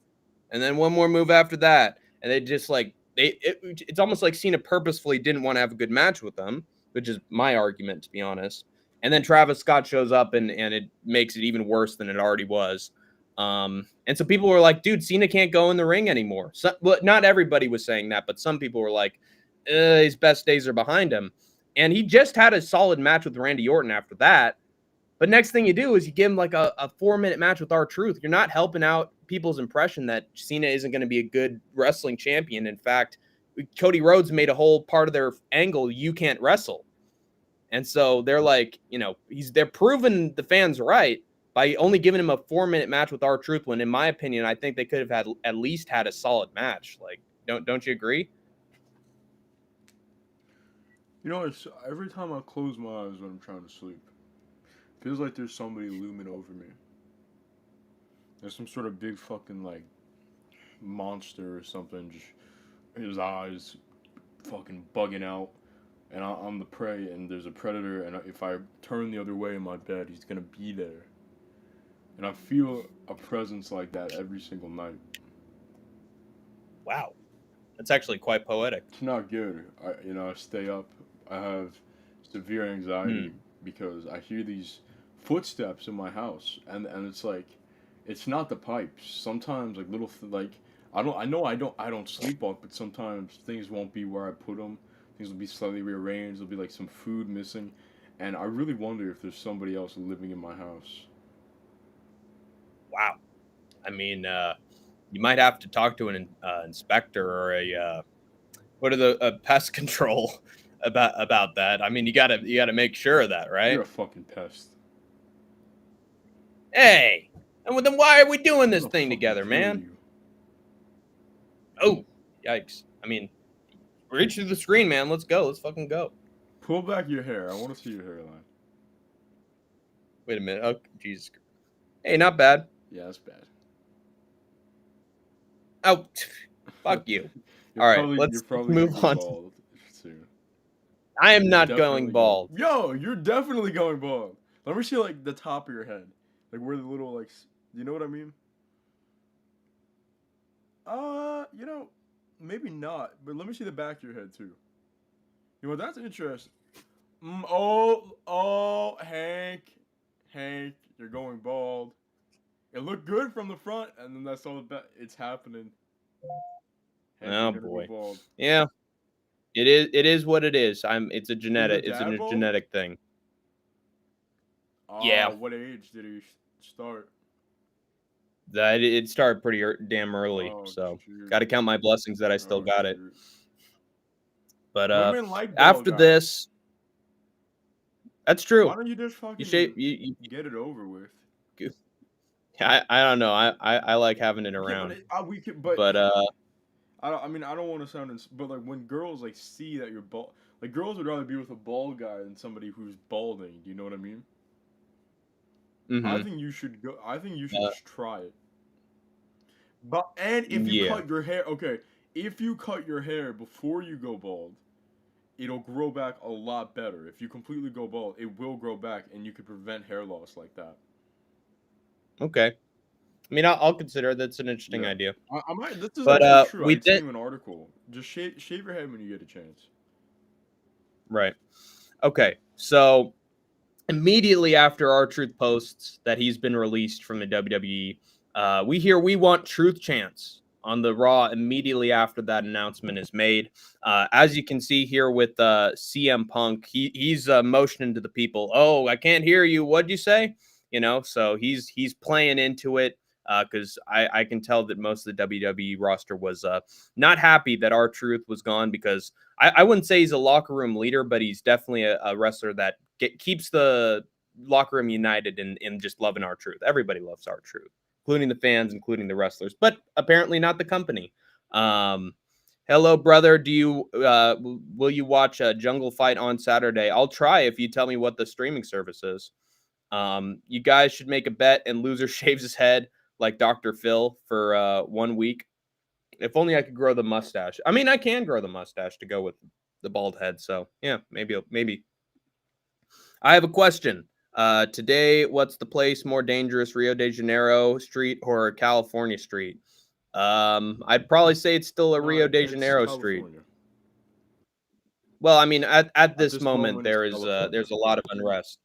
and then one more move after that, and they just like it's almost like Cena purposefully didn't want to have a good match with them, which is my argument, to be honest. And then Travis Scott shows up and it makes it even worse than it already was. And so people were like, dude, Cena can't go in the ring anymore. So, well, not everybody was saying that, but some people were like, his best days are behind him. And he just had a solid match with Randy Orton after that. But next thing you do is you give him like a 4-minute match with R-Truth. You're not helping out people's impression that Cena isn't going to be a good wrestling champion. In fact, Cody Rhodes made a whole part of their angle, you can't wrestle. And so they're like, they're proving the fans right by only giving him a 4-minute match with R-Truth, when in my opinion, I think they could have at least had a solid match. Like, don't you agree? It's every time I close my eyes when I'm trying to sleep, it feels like there's somebody looming over me. There's some sort of big fucking like monster or something. Just his eyes fucking bugging out, and I'm the prey, and there's a predator, and if I turn the other way in my bed, he's gonna be there. And I feel a presence like that every single night. Wow. That's actually quite poetic. It's not good. I stay up. I have severe anxiety because I hear these footsteps in my house, and it's like, it's not the pipes. Sometimes like like I don't sleepwalk, but sometimes things won't be where I put them. Things will be slightly rearranged. There'll be like some food missing, and I really wonder if there's somebody else living in my house. Wow. I mean, you might have to talk to an inspector or a pest control about that. I mean, you gotta make sure of that, right? You're a fucking pest. Hey, and then why are we doing this I'm gonna thing fucking together, kill man? you. Oh, yikes! I mean, reach through the screen, man. Let's go. Let's fucking go. Pull back your hair. I want to see your hairline. Wait a minute. Oh, Jesus. Hey, not bad. Yeah, that's bad. Oh, fuck you. All right, let's move gonna go on. bald soon. I am You're not definitely going bald. Yo, you're definitely going bald. Let me see like the top of your head, like where the little like, you know what I mean? Maybe not, but let me see the back of your head too. You know, that's interesting. Oh, Hank, you're going bald. It looked good from the front, and then that's all it's happening. Hank, Oh you're gonna go boy. bald. Yeah. It is what it is. It's a Is your it's a dad bald? genetic thing. Yeah. What age did he start? That it started pretty damn early, Oh so shoot. got to count my blessings that I still Oh got it. shoot. But Women like bald after guys. this, that's Why true. don't you just You shape fucking get it over with? I don't know. I like having it Yeah, but around. we can. But But I mean, I don't want to sound. But like when girls like see that you're bald, like girls would rather be with a bald guy than somebody who's balding. Do you know what I mean? I mhm. think you should go. I think you should Uh, just try it. And if you yeah. cut your hair, okay, if you cut your hair before you go bald, it'll grow back a lot better. If you completely go bald, it will grow back, and you could prevent hair loss like that. Okay. I mean, I'll consider that's an interesting Yeah, idea. I might. This is But actually true. we I sent did you an article. Just shave your head when you get a chance. right. Okay. So immediately after R-Truth posts that he's been released from the WWE, we hear "We Want Truth" chants on the Raw immediately after that announcement is made. As you can see here with CM Punk, he's motioning to the people, "Oh, I can't hear you. What'd you say?" You know, so he's playing into it because I can tell that most of the WWE roster was not happy that R-Truth was gone because I wouldn't say he's a locker room leader, but he's definitely a wrestler that keeps the locker room united in just loving R-Truth. Everybody loves R-Truth, including the fans, including the wrestlers, but apparently not the company. Hello, brother. Do you will you watch a Jungle Fight on Saturday? I'll try if you tell me what the streaming service is. You guys should make a bet, and loser shaves his head like Dr. Phil for 1 week. If only I could grow the mustache. I mean, I can grow the mustache to go with the bald head. So yeah, maybe. I have a question. Today, what's the place more dangerous, Rio de Janeiro street or California street? I'd probably say it's still a No, Rio de it's Janeiro street. California. Well, I mean, at At this this moment, moment, it's California. there's a lot of unrest.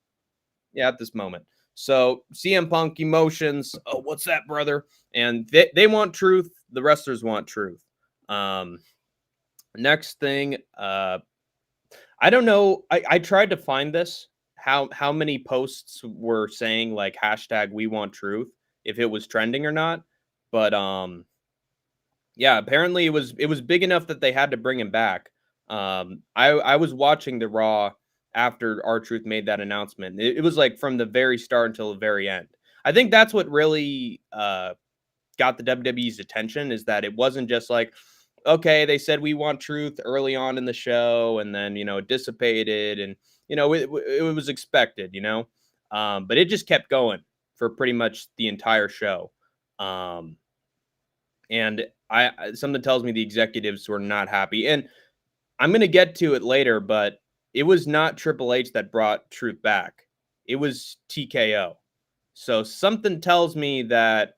Yeah, at this moment. So CM Punk emotions. Oh, what's that, brother? And they want truth. The wrestlers want truth. Next thing, I don't know. I tried to find this. How many posts were saying like hashtag we want truth if it was trending or not. But yeah, apparently it was big enough that they had to bring him back. I was watching the Raw after R-Truth made that announcement. It was like from the very start until the very end. I think that's what really got the WWE's attention is that it wasn't just like, okay, they said we want truth early on in the show, and then it dissipated, and it was expected, but it just kept going for pretty much the entire show, and something tells me the executives were not happy, and I'm gonna get to it later, but it was not Triple H that brought Truth back; it was TKO. So something tells me that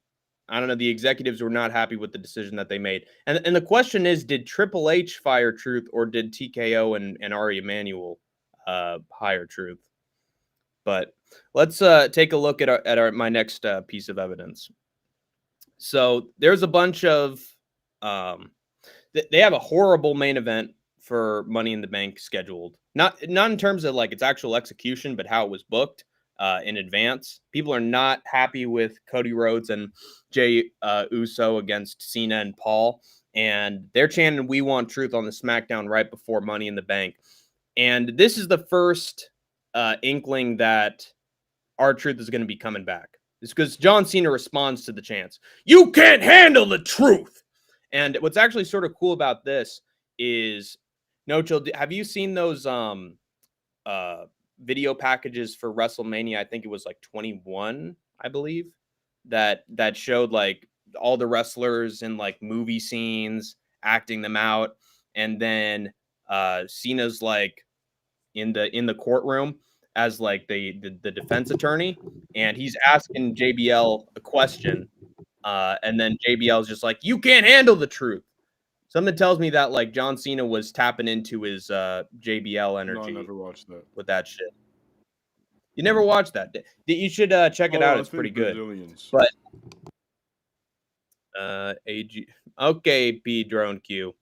I don't know, the executives were not happy with the decision that they made. And the question is, did Triple H fire Truth or did TKO and Ari Emanuel hire Truth? But let's take a look at my next piece of evidence. So there's a bunch of they have a horrible main event for Money in the Bank scheduled. Not in terms of like its actual execution, but how it was booked in advance. People are not happy with Cody Rhodes and Jey Uso against Cena and Paul, and they're chanting "We want truth" on the SmackDown right before Money in the Bank. And this is the first inkling that R-Truth is going to be coming back. It's because John Cena responds to the chants, "You can't handle the truth." And what's actually sort of cool about this is, No Chill, have you seen those video packages for WrestleMania? I think it was like 21, I believe, that showed like all the wrestlers in like movie scenes acting them out, and then Cena's like in the courtroom as like the defense attorney, and he's asking JBL a question, and then JBL is just like, "You can't handle the truth." Something tells me that like John Cena was tapping into his JBL No, I energy never watched that. with that shit. You never watched that? You should check it out. Oh, I It's pretty think good. Brazilians. But AG. Okay, P Drone Q.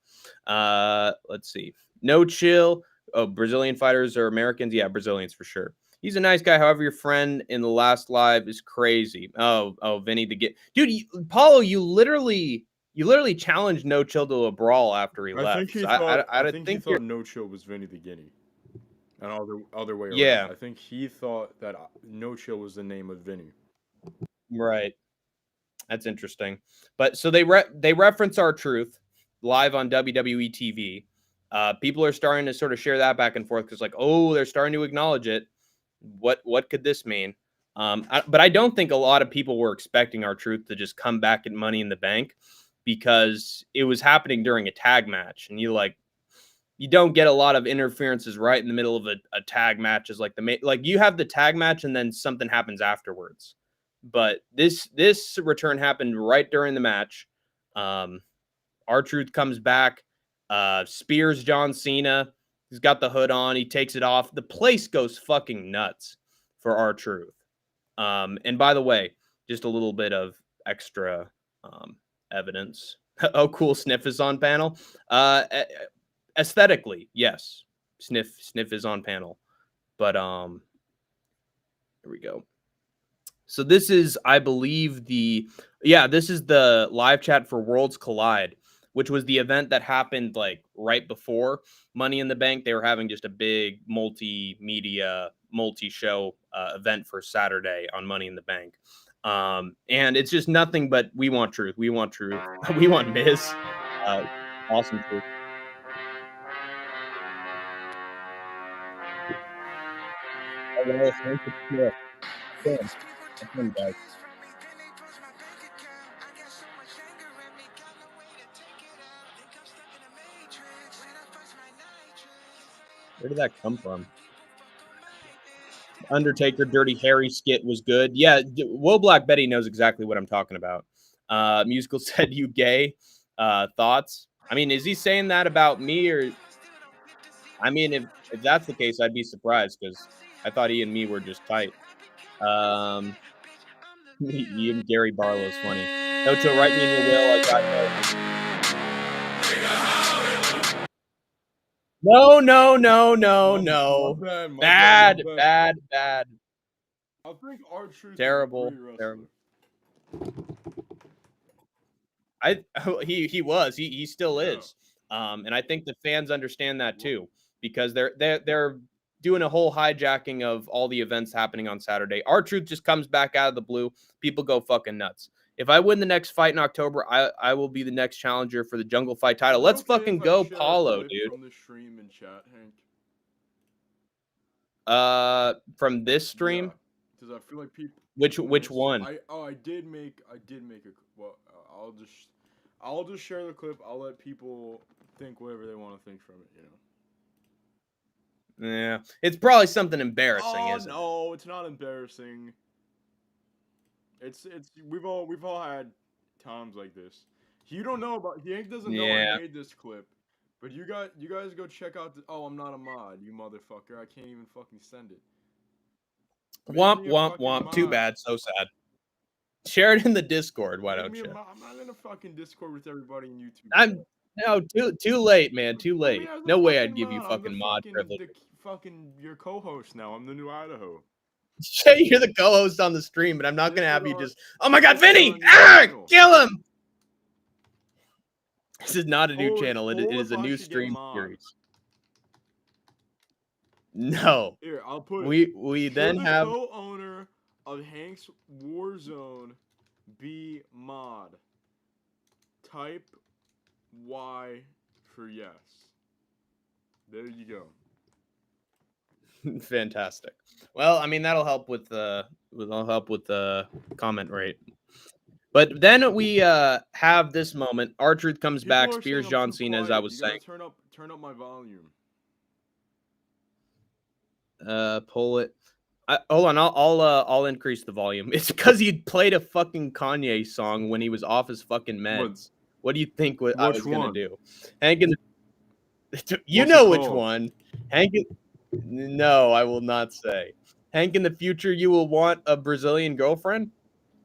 Let's see. No chill. Oh, Brazilian fighters or Americans? Yeah, Brazilians for sure. He's a nice guy. However, your friend in the last live is crazy. Oh, Vinny the get dude. Paulo, you literally challenged No Chill to a brawl after he I think left. he So thought. I I don't think he think you're. thought No Chill was Vinny the Guinea, and other way around. Yeah, I think he thought that No Chill was the name of Vinny. right. That's interesting. But so they reference our truth live on WWE TV. People are starting to sort of share that back and forth because like, oh, they're starting to acknowledge it. What could this mean? But I don't think a lot of people were expecting our truth to just come back at Money in the Bank because it was happening during a tag match, and you don't get a lot of interferences right in the middle of a tag match. Is like like you have the tag match and then something happens afterwards. But this return happened right during the match. R-Truth comes back, spears John Cena. He's got the hood on. He takes it off. The place goes fucking nuts for R-Truth. And by the way, just a little bit of extra evidence. Oh, cool. Sniff is on panel. Aesthetically, yes. Sniff is on panel. But here we go. So this is, I believe, this is the live chat for Worlds Collide, which was the event that happened like right before Money in the Bank. They were having just a big multimedia, multi-show event for Saturday on Money in the Bank. And it's just nothing but we want truth. We want truth. We want Miz. Awesome truth. Where did that come from? Undertaker Dirty Harry skit was good. Yeah, Will Black Betty knows exactly what I'm talking about. Musical said you gay. Thoughts? I mean, is he saying that about me or? I mean, if that's the case, I'd be surprised because I thought he and me were just tight. Ian Gary Barlow's funny. No, to write me in your will. I got no. No. Bad. Bad. I think R-Truth Terrible. He was. He still is. And I think the fans understand that too because they're doing a whole hijacking of all the events happening on Saturday. R-Truth just comes back out of the blue. People go fucking nuts. If I win the next fight in October, I will be the next challenger for the Jungle Fight title. Let's fucking go, Paulo, dude. From the stream and chat, Hank. From this stream, because I feel like people. Which one? I did make a. Well, I'll just share the clip. I'll let people think whatever they want to think from it. Yeah, it's probably something embarrassing, isn't it? No, it's not embarrassing. It's we've all had times like this. You don't know about Hank doesn't know I made this clip, but you guys go check out. I'm not a mod, you motherfucker. I can't even fucking send it. Womp. Too bad. So sad. Share it in the Discord. Why don't you? I'm not in a fucking Discord with everybody in YouTube. Too late, man. Too late. No way I'd give you fucking mod privilege. Your co-host now. I'm the new Idaho. Jay, you're the co-host on the stream, but I'm not gonna have you just. Oh my God, Vinny! Kill him! This is not a new channel. It is a new stream series. No. Here, I'll put. We then have co-owner of Hank's Warzone be mod. Type Y for yes. There you go. Fantastic. Well, I mean that'll help with the comment rate. But then we have this moment. R-Truth comes back, spears John Cena, as I was saying. Turn up my volume. Pull it. Hold on, I'll increase the volume. It's because he played a fucking Kanye song when he was off his fucking meds. What do you think I was gonna do? Hank in the, you know which one? Hank. No, I will not say. Hank, in the future, you will want a Brazilian girlfriend?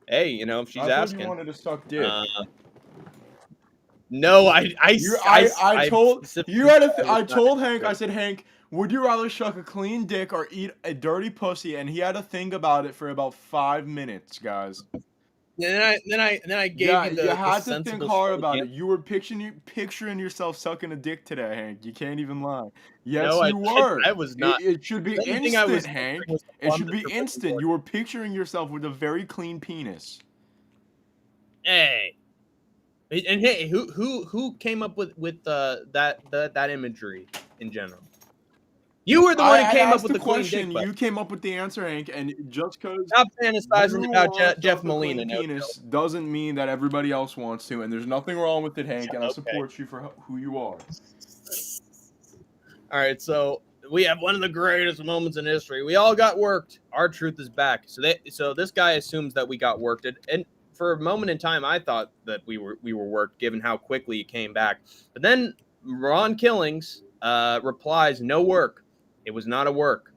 Hey, if she's asking. You wanted to suck dick. No, I told you specifically had said I was I not told Hank, I interested. said, Hank, would you rather suck a clean dick or eat a dirty pussy? And he had to think about it for about 5 minutes, guys. Then I gave Yeah, you you the had to think sensible hard straight about answer. it. You were picturing yourself sucking a dick today, Hank. You can't even lie. No, Yes, you were. I was not. It should be The only thing I instant, was picturing Hank. was the It should Columbus be River instant. Resort. You were picturing yourself with a very clean penis. Hey, and hey, who came up with that imagery in general? You were the one who I came up asked with the the clean dick, question, but you came up with the answer, Hank, and just because stop fantasizing you about want to Jeff suck a Molina. clean No, penis doesn't mean that everybody else wants to, and there's nothing wrong with it, Hank, and I okay. support you for who you are. All right, so we have one of the greatest moments in history. We all got worked. Our truth is back. So this guy assumes that we got worked, and for a moment in time, I thought that we were worked, given how quickly he came back. But then Ron Killings replies, "No work. It was not a work."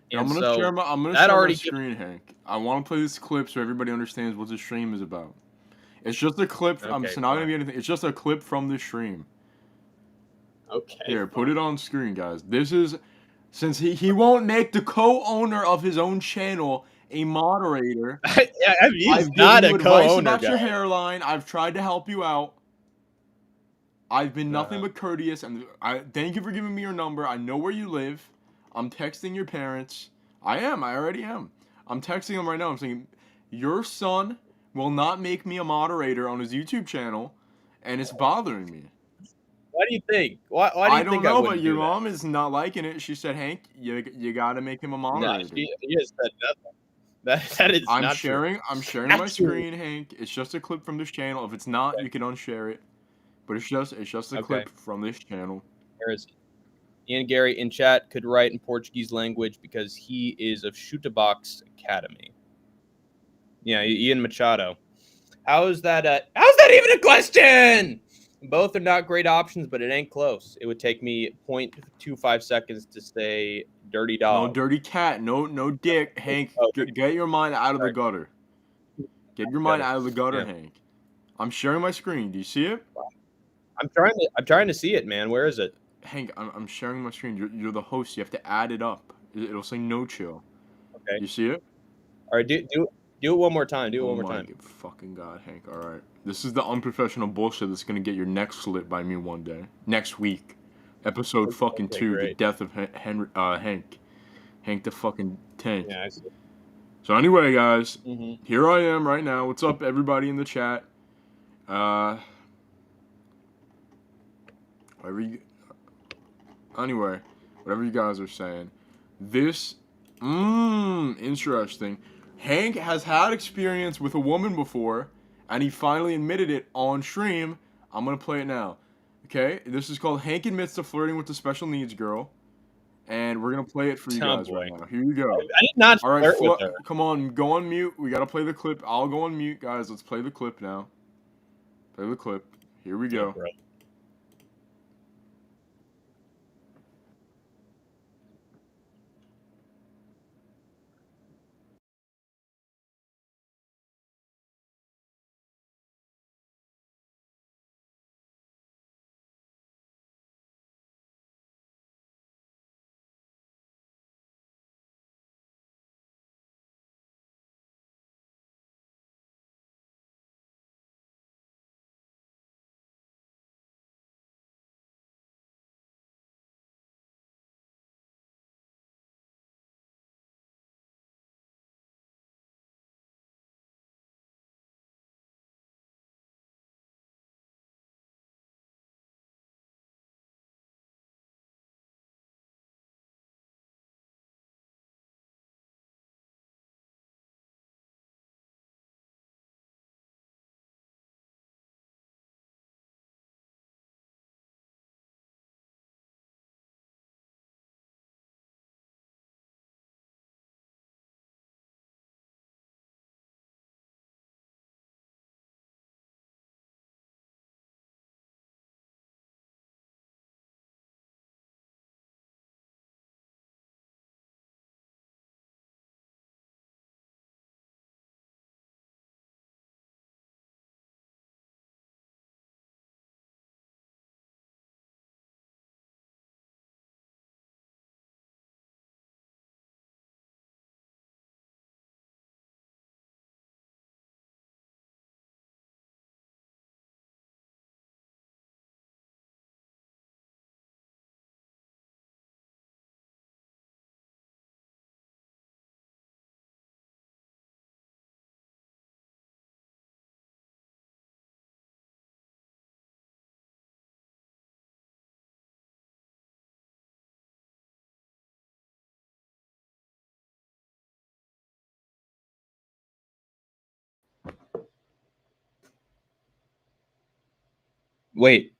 Here, And so I'm gonna that share my already gave, screen, Hank. I want to play this clip so everybody understands what the stream is about. It's just a clip. okay, It's not gonna fine. be anything. It's just a clip from the stream. Okay, Here, put fine. it on screen, guys. This is since he won't make the co-owner of his own channel a moderator. Yeah, I mean, he's I've given not you a advice co-owner, about guy. your hairline. I've tried to help you out. I've been nothing Uh-huh. but courteous, and I thank you for giving me your number. I know where you live. I'm texting your parents. I am. I already am. I'm texting them right now. I'm saying, your son will not make me a moderator on his YouTube channel, and it's bothering me. Why do you think? Why do I you don't think I know, but wouldn't your do that? mom is not liking it. She said, Hank, you got to make him a No, moderator. she just said nothing. That is not true. I'm sharing Not my true. screen, Hank. It's just a clip from this channel. If it's not, you can unshare it. But it's just a Okay. clip from this channel. Where is it? Ian Gary in chat could write in Portuguese language because he is of Shootabox Academy. Yeah, Ian Machado. How's that even a question? Both are not great options, but it ain't close. It would take me 0.25 seconds to say dirty No dog. dirty cat. No dick. Hank, Oh, get your mind out of the sorry. gutter. Get your mind Gutter. out of the gutter, Yeah. Hank. I'm sharing my screen. Do you see it? I'm trying to see it, man. Where is it? Hank, I'm sharing my screen. You're the host. You have to add it up. It'll say no chill. Okay. You see it? All right, do it one more time. Do it Oh one more my time. fucking god, Hank. All right. This is the unprofessional bullshit that's gonna get your neck slit by me one day. Next week. Episode fucking Okay, 2, the great. death of Hank. Hank the fucking tank. Yeah, I see. So anyway, guys, Mm-hmm. here I am right now. What's up, everybody in the chat? Whatever you, anyway, whatever you guys are saying. This, interesting. Hank has had experience with a woman before, and he finally admitted it on stream. I'm gonna play it now. Okay, this is called Hank Admits to Flirting with the Special Needs Girl, and we're gonna play it for you Oh guys boy, right now. Here you go. I did not All right, flirt with her. come on, go on mute. We gotta play the clip. I'll go on mute, guys. Let's play the clip now. Play the clip. Here we Oh, go. bro. Wait,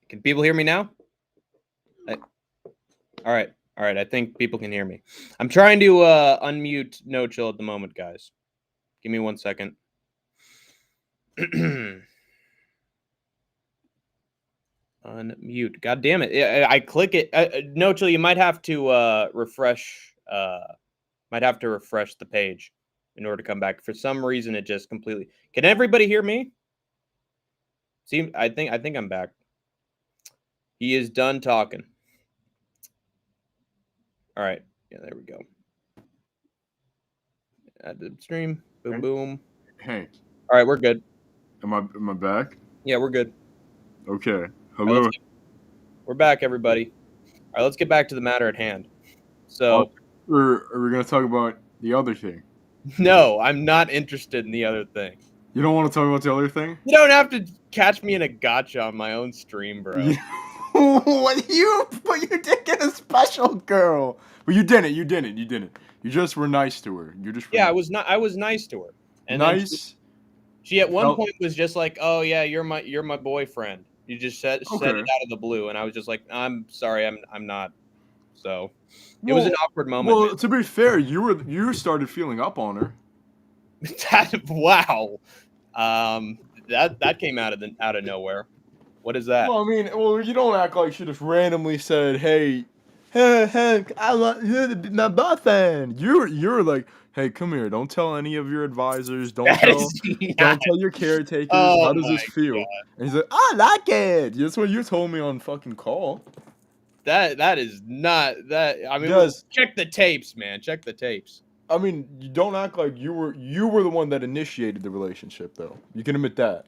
can people hear me now? All right. I think people can hear me. I'm trying to unmute No Chill at the moment, guys. Give me 1 second. Unmute. God damn it! I click it. No Chill. You might have to refresh. Might have to refresh the page in order to come back. For some reason, it just completely. Can everybody hear me? See, I think I'm back. He is done talking. All right. Yeah, there we go. Add the stream. Boom, boom. Hank, All right, we're good. am I back? Yeah, we're good. Okay. All right, Hello. we're back, everybody. All right, let's get back to the matter at hand. So, Are we gonna talk about the other thing? no, I'm not interested in the other thing. You don't want to talk about the other thing? You don't have to catch me in a gotcha on my own stream, bro. What but you did get a special girl. But you didn't. You just were nice to her. Yeah, I was nice to her. And nice. then she at one point was just like, "Oh yeah, you're my boyfriend." You just said it out of the blue, and I was just like, "I'm sorry, I'm not." So it was an awkward moment. Well, to be fair, you started feeling up on her. Wow, that came out of nowhere. What is that? Well, I mean, you don't act like she just randomly said, "Hey, Hank, I want you to be my boyfriend." You're like, "Hey, come here. Don't tell any of your advisors. Don't tell your caretakers. How does this feel?" God. And he's like, "I like it." That's what you told me on fucking call. That is not that. I mean, check the tapes, man. Check the tapes. I mean, you don't act like you were the one that initiated the relationship, though. You can admit that.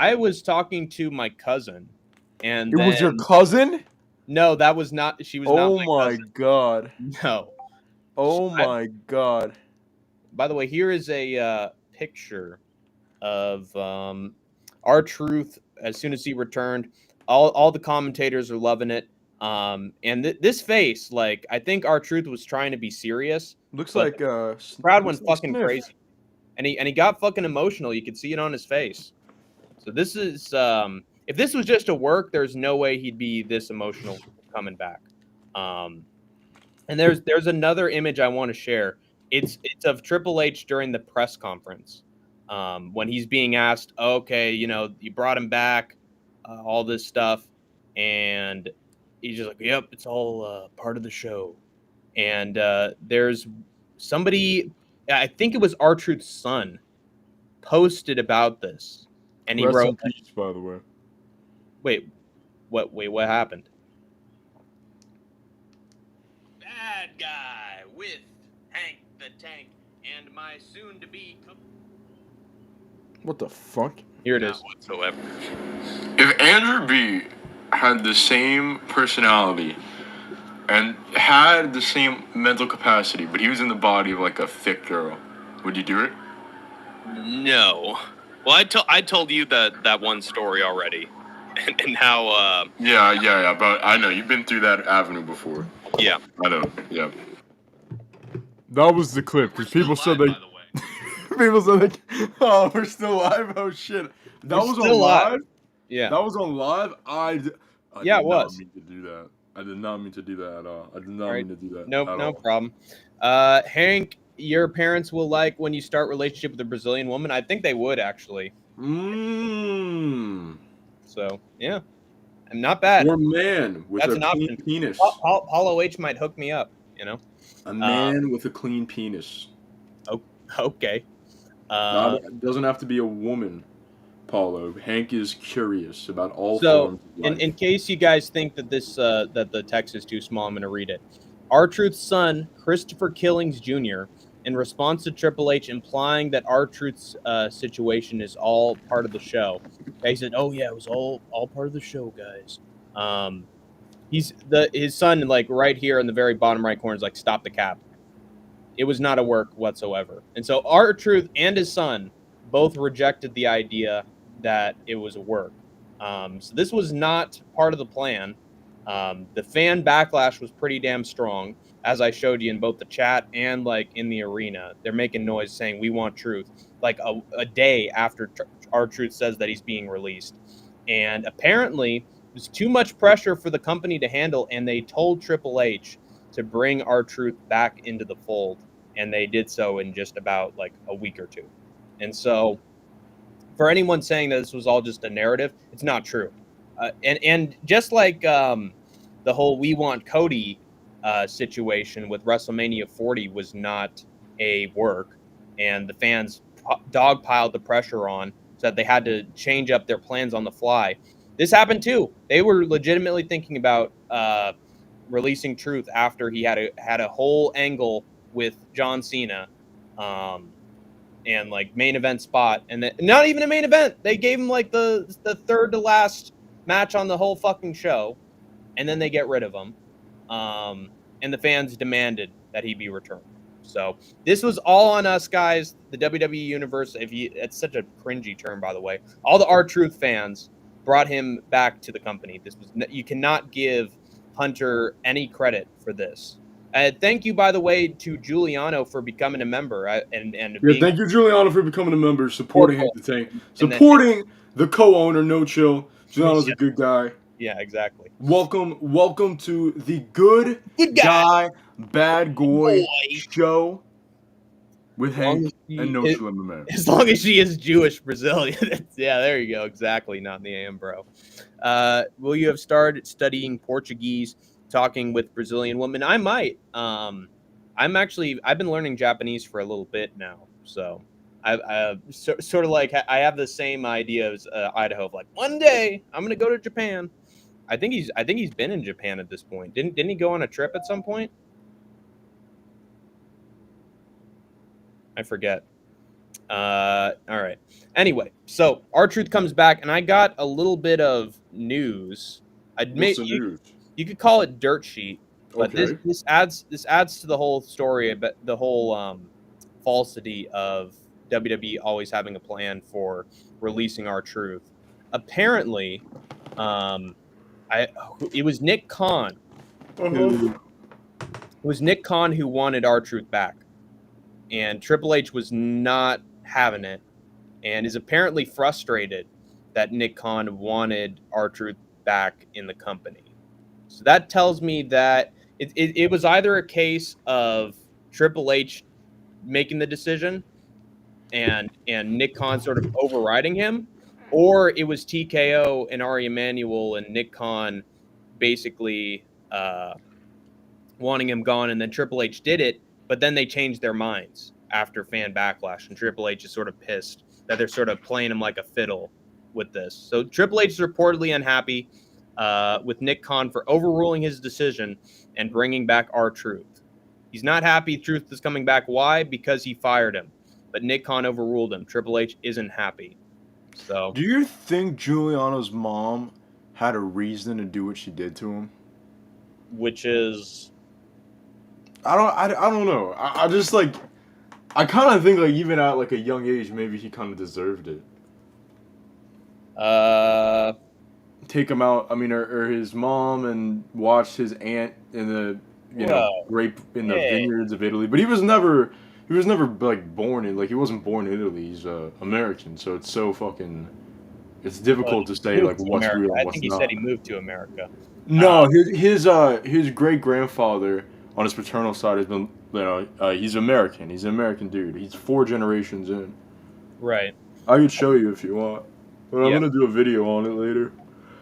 I was talking to my cousin, and it was your cousin. No, that was not. She was not my cousin. God. No. Oh my God. By the way, here is a picture of R-Truth as soon as he returned. All the commentators are loving it. And this face, like, I think R-Truth was trying to be serious. Looks like the crowd went fucking crazy, and he got fucking emotional. You could see it on his face. So this is if this was just a work, there's no way he'd be this emotional coming back. And there's another image I want to share. It's of Triple H during the press conference when he's being asked, okay, you brought him back, all this stuff, and he's just like, yep, it's all part of the show. And there's somebody, I think it was R-Truth's son, posted about this, and he wrote, peace, by the way. Wait, what happened? Bad guy with Hank the Tank and my soon-to-be. What the fuck? Here it is. Whatsoever. If Andrew B had the same personality and had the same mental capacity, but he was in the body of like a thick girl, would you do it? No. Well, I told you that one story already, and how. Yeah. But I know you've been through that avenue before. Yeah. I know. Yeah. That was the clip because people said they. People said they. Oh, we're still live. Oh shit. That was on live. Yeah. That was on live. Yeah, it was. I did not mean to do that. I did not mean to do that at all. I did not mean to do that. No problem. Hank, your parents will like when you start relationship with a Brazilian woman. I think they would actually. So yeah, and not bad. Or a man with a clean penis. Paulo H might hook me up. A man with a clean penis. Okay. It doesn't have to be a woman, Paulo. Hank is curious about all forms of life. In case you guys think that that the text is too small, I'm going to read it. R-Truth's son, Christopher Killings Jr., in response to Triple H implying that R-Truth's situation is all part of the show. He said, "Oh yeah, it was all part of the show, guys." His son, like right here in the very bottom right corner, is like, "Stop the cap." It was not a work whatsoever. And so R-Truth and his son both rejected the idea that it was a work. So this was not part of the plan. The fan backlash was pretty damn strong, as I showed you in both the chat and like in the arena. They're making noise saying we want truth, like a day after R-Truth says that he's being released. And apparently, it was too much pressure for the company to handle, and they told Triple H to bring R-Truth back into the fold, and they did so in just about like a week or two. And so, for anyone saying that this was all just a narrative, it's not true. And just like the whole "We Want Cody" situation with WrestleMania 40 was not a work, and the fans dogpiled the pressure on so that they had to change up their plans on the fly. This happened too. They were legitimately thinking about releasing Truth after he had a whole angle with John Cena. And like main event spot, and then not even a main event. They gave him like the third to last match on the whole fucking show, and then they get rid of him. And the fans demanded that he be returned. So this was all on us, guys. The WWE universe. It's such a cringy term, by the way. All the R-Truth fans brought him back to the company. You cannot give Hunter any credit for this. Thank you, by the way, to Giuliano for becoming a member and being Thank you, Giuliano, for becoming a member, supporting Portal. Hank the Tank, And then- supporting the co-owner, No Chill. Giuliano's a good guy. Yeah, exactly. Welcome to the Good Guy, Bad Boy show with Hank and No Chill MMA. As long as she is Jewish Brazilian. Yeah, there you go. Exactly. Not in the AM, bro. Will you have started studying Portuguese, talking with Brazilian women? I might. I've been learning Japanese for a little bit now. So I sort of like, I have the same idea as Idaho of like, one day I'm going to go to Japan. I think he's been in Japan at this point. Didn't he go on a trip at some point? I forget. All right. Anyway, so R-Truth comes back, and I got a little bit of news. You could call it dirt sheet, but Okay. this adds to the whole story about the whole falsity of WWE always having a plan for releasing R-Truth. Apparently, it was Nick Khan who wanted R-Truth back, and Triple H was not having it, and is apparently frustrated that Nick Khan wanted R-Truth back in the company. So that tells me that it was either a case of Triple H making the decision and Nick Khan sort of overriding him, or it was TKO and Ari Emanuel and Nick Khan basically wanting him gone, and then Triple H did it, but then they changed their minds after fan backlash, and Triple H is sort of pissed that they're sort of playing him like a fiddle with this. So Triple H is reportedly unhappy with Nick Khan for overruling his decision and bringing back R-Truth. He's not happy Truth is coming back. Why? Because he fired him. But Nick Khan overruled him. Triple H isn't happy. So, do you think Giuliano's mom had a reason to do what she did to him? Which is, I don't know. I just like, I kind of think like even at like a young age, maybe he kind of deserved it. Take him out. I mean, or his mom, and watch his aunt in the rape in the vineyards of Italy. But he was never like born in, like, he wasn't born in Italy. He's American, so it's so fucking, it's difficult to say like what's America. real and I what's think he not. said he moved to America. No, his great grandfather on his paternal side has been, he's American. He's an American dude. He's 4 generations in. Right. I could show you if you want, but I'm gonna do a video on it later.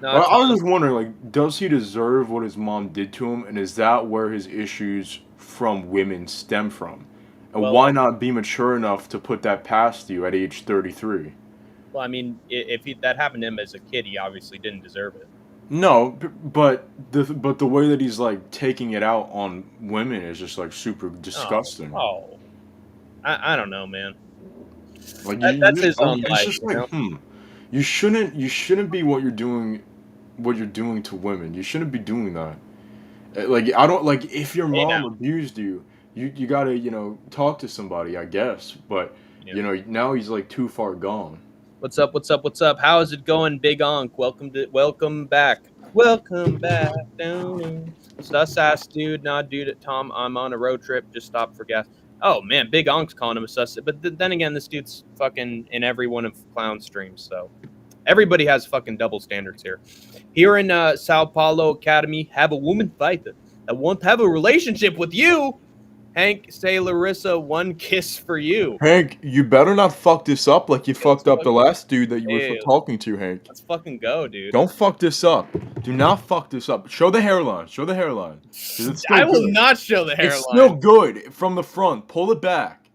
No, I was just wondering, like, does he deserve what his mom did to him, and is that where his issues from women stem from? And why not be mature enough to put that past you at age 33? Well, I mean, if that happened to him as a kid, he obviously didn't deserve it. No, but the way that he's like taking it out on women is just like super disgusting. I don't know, man. Like that's his own it's life. just like, you shouldn't be what you're doing to women. You shouldn't be doing that. Like, I don't, like, if your mom abused you, you gotta talk to somebody, I guess. But now he's like too far gone. What's up? How is it going, Big Onk? Welcome back. Sus ass dude, nah, dude. Tom, I'm on a road trip. Just stop for gas. Oh man, Big Onk's calling him a sus. But then again, this dude's fucking in every one of Clown streams. So Everybody has fucking double standards here. Here in Sao Paulo Academy, have a woman fighter that won't have a relationship with you. Hank, say Larissa, one kiss for you. Hank, you better not fuck this up like you fucked up the last dude that you were Hey, talking to, Hank. let's fucking go, dude. Don't fuck this up. Do not fuck this up. Show the hairline. Show the hairline. 'Cause it's still I will good. not show the hairline. It's still good from the front. Pull it back.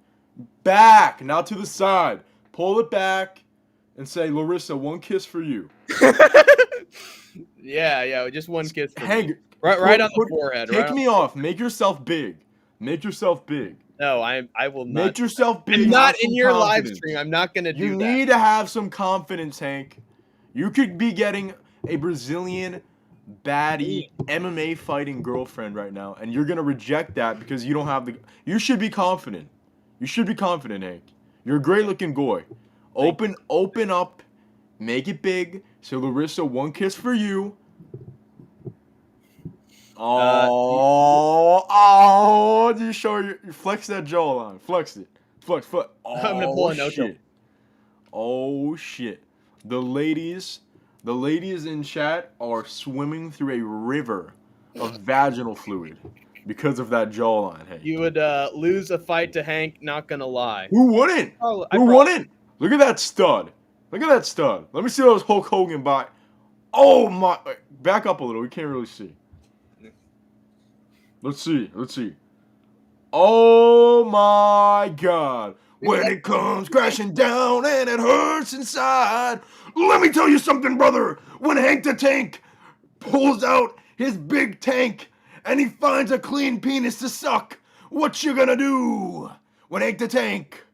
Back, not to the side. Pull it back and say, Larissa, one kiss for you. Yeah, just one kiss for me. Hank, Right on the forehead. Take me off. Make yourself big. Make yourself big. No, I will not. Make yourself big. I'm not Have in some your live confidence. stream. I'm not gonna do You that. need to have some confidence, Hank. You could be getting a Brazilian baddie MMA fighting girlfriend right now, and you're gonna reject that because you don't have the. You should be confident. You should be confident, Hank. You're a great looking boy. Open up, make it big. So Larissa, one kiss for you. You show you flex that jawline. Flex it. Flex. Oh, I'm gonna pull a no-show. shit. Oh shit. The ladies in chat are swimming through a river of vaginal fluid because of that jawline, Hank. You would lose a fight to Hank, not gonna lie. Who wouldn't? Who wouldn't? Look at that stud. Look at that stud. Let me see those Hulk Hogan body. Oh my! Back up a little. We can't really see. Let's see. Oh my God! When it comes crashing down and it hurts inside, let me tell you something, brother. When Hank the Tank pulls out his big tank and he finds a clean penis to suck, what you gonna do? When Hank the Tank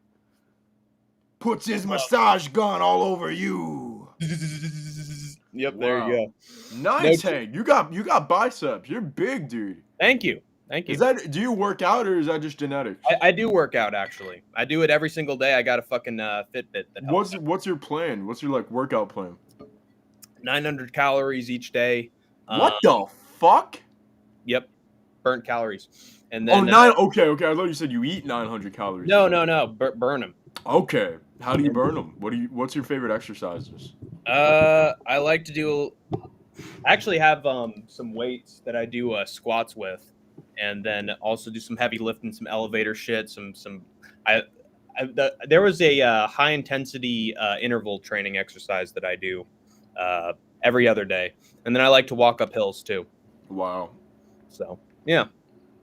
puts his massage gun all over you. Yep, there you go. Nice, Hank. You got biceps. You're big, dude. Thank you. Do you work out or is that just genetics? I do work out actually. I do it every single day. I got a fucking Fitbit that helps. What's your plan? What's your workout plan? 900 calories each day. What the fuck? Yep, burnt calories. And then Okay. I thought you said you eat 900 calories. No, burn them. Okay. How do you burn them? What's your favorite exercises? I like to do. I actually have some weights that I do squats with, and then also do some heavy lifting, some elevator shit, there was a high intensity interval training exercise that I do every other day, and then I like to walk up hills too. Wow. So yeah,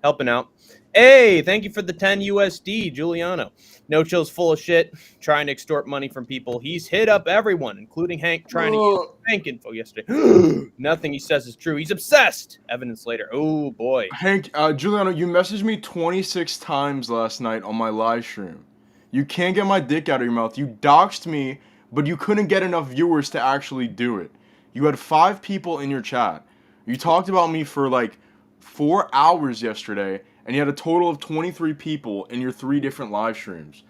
helping out. Hey, thank you for the 10 USD, Giuliano. No Chill's full of shit, trying to extort money from people. He's hit up everyone, including Hank, trying to use bank info yesterday. Nothing he says is true. He's obsessed. Evidence later. Oh, boy. Hank, Giuliano, you messaged me 26 times last night on my live stream. You can't get my dick out of your mouth. You doxed me, but you couldn't get enough viewers to actually do it. You had 5 people in your chat. You talked about me for like 4 hours yesterday, and you had a total of 23 people in your 3 different live streams.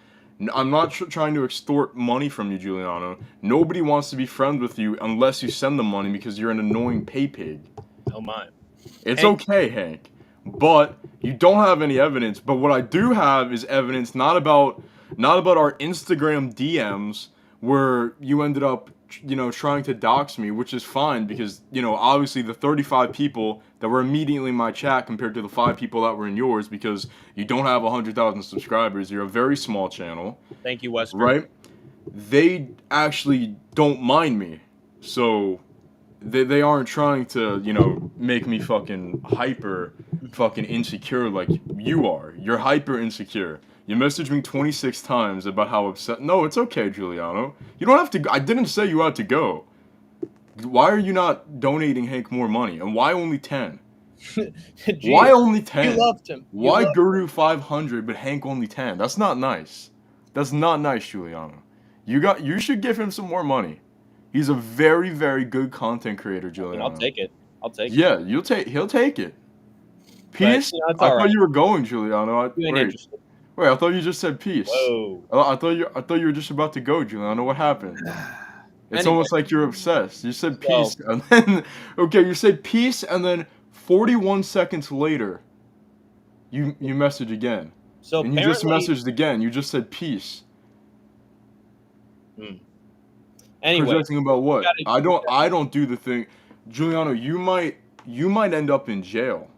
I'm not trying to extort money from you, Giuliano. Nobody wants to be friends with you unless you send them money because you're an annoying pay pig. Oh, my. It's okay, Hank, but you don't have any evidence. But what I do have is evidence not about our Instagram DMs where you ended up, trying to dox me, which is fine because, obviously the 35 people that were immediately in my chat compared to the 5 people that were in yours because you don't have 100,000 subscribers. You're a very small channel. Thank you, Western. Right? They actually don't mind me. So they aren't trying to, make me fucking insecure like you are. You're hyper insecure. You messaged me 26 times about how upset. No, it's okay, Giuliano. You don't have to. I didn't say you had to go. Why are you not donating Hank more money? And why only 10? Why only 10? You loved him. Why Guru 500 but Hank only 10? That's not nice. That's not nice, Giuliano. You should give him some more money. He's a very, very good content creator, Giuliano. I'll take it. Yeah, he'll take it. Peace? But, I thought you were going, Giuliano. You ain't interested. Wait, I thought you just said peace. Whoa. I thought you were just about to go, Giuliano. What happened? It's almost like you're obsessed. You said peace, and then you said peace, and then 41 seconds later, you message again. So and you just messaged again. You just said peace. Anyway, Projecting about what? gotta- I don't do the thing. Giuliano, you might end up in jail.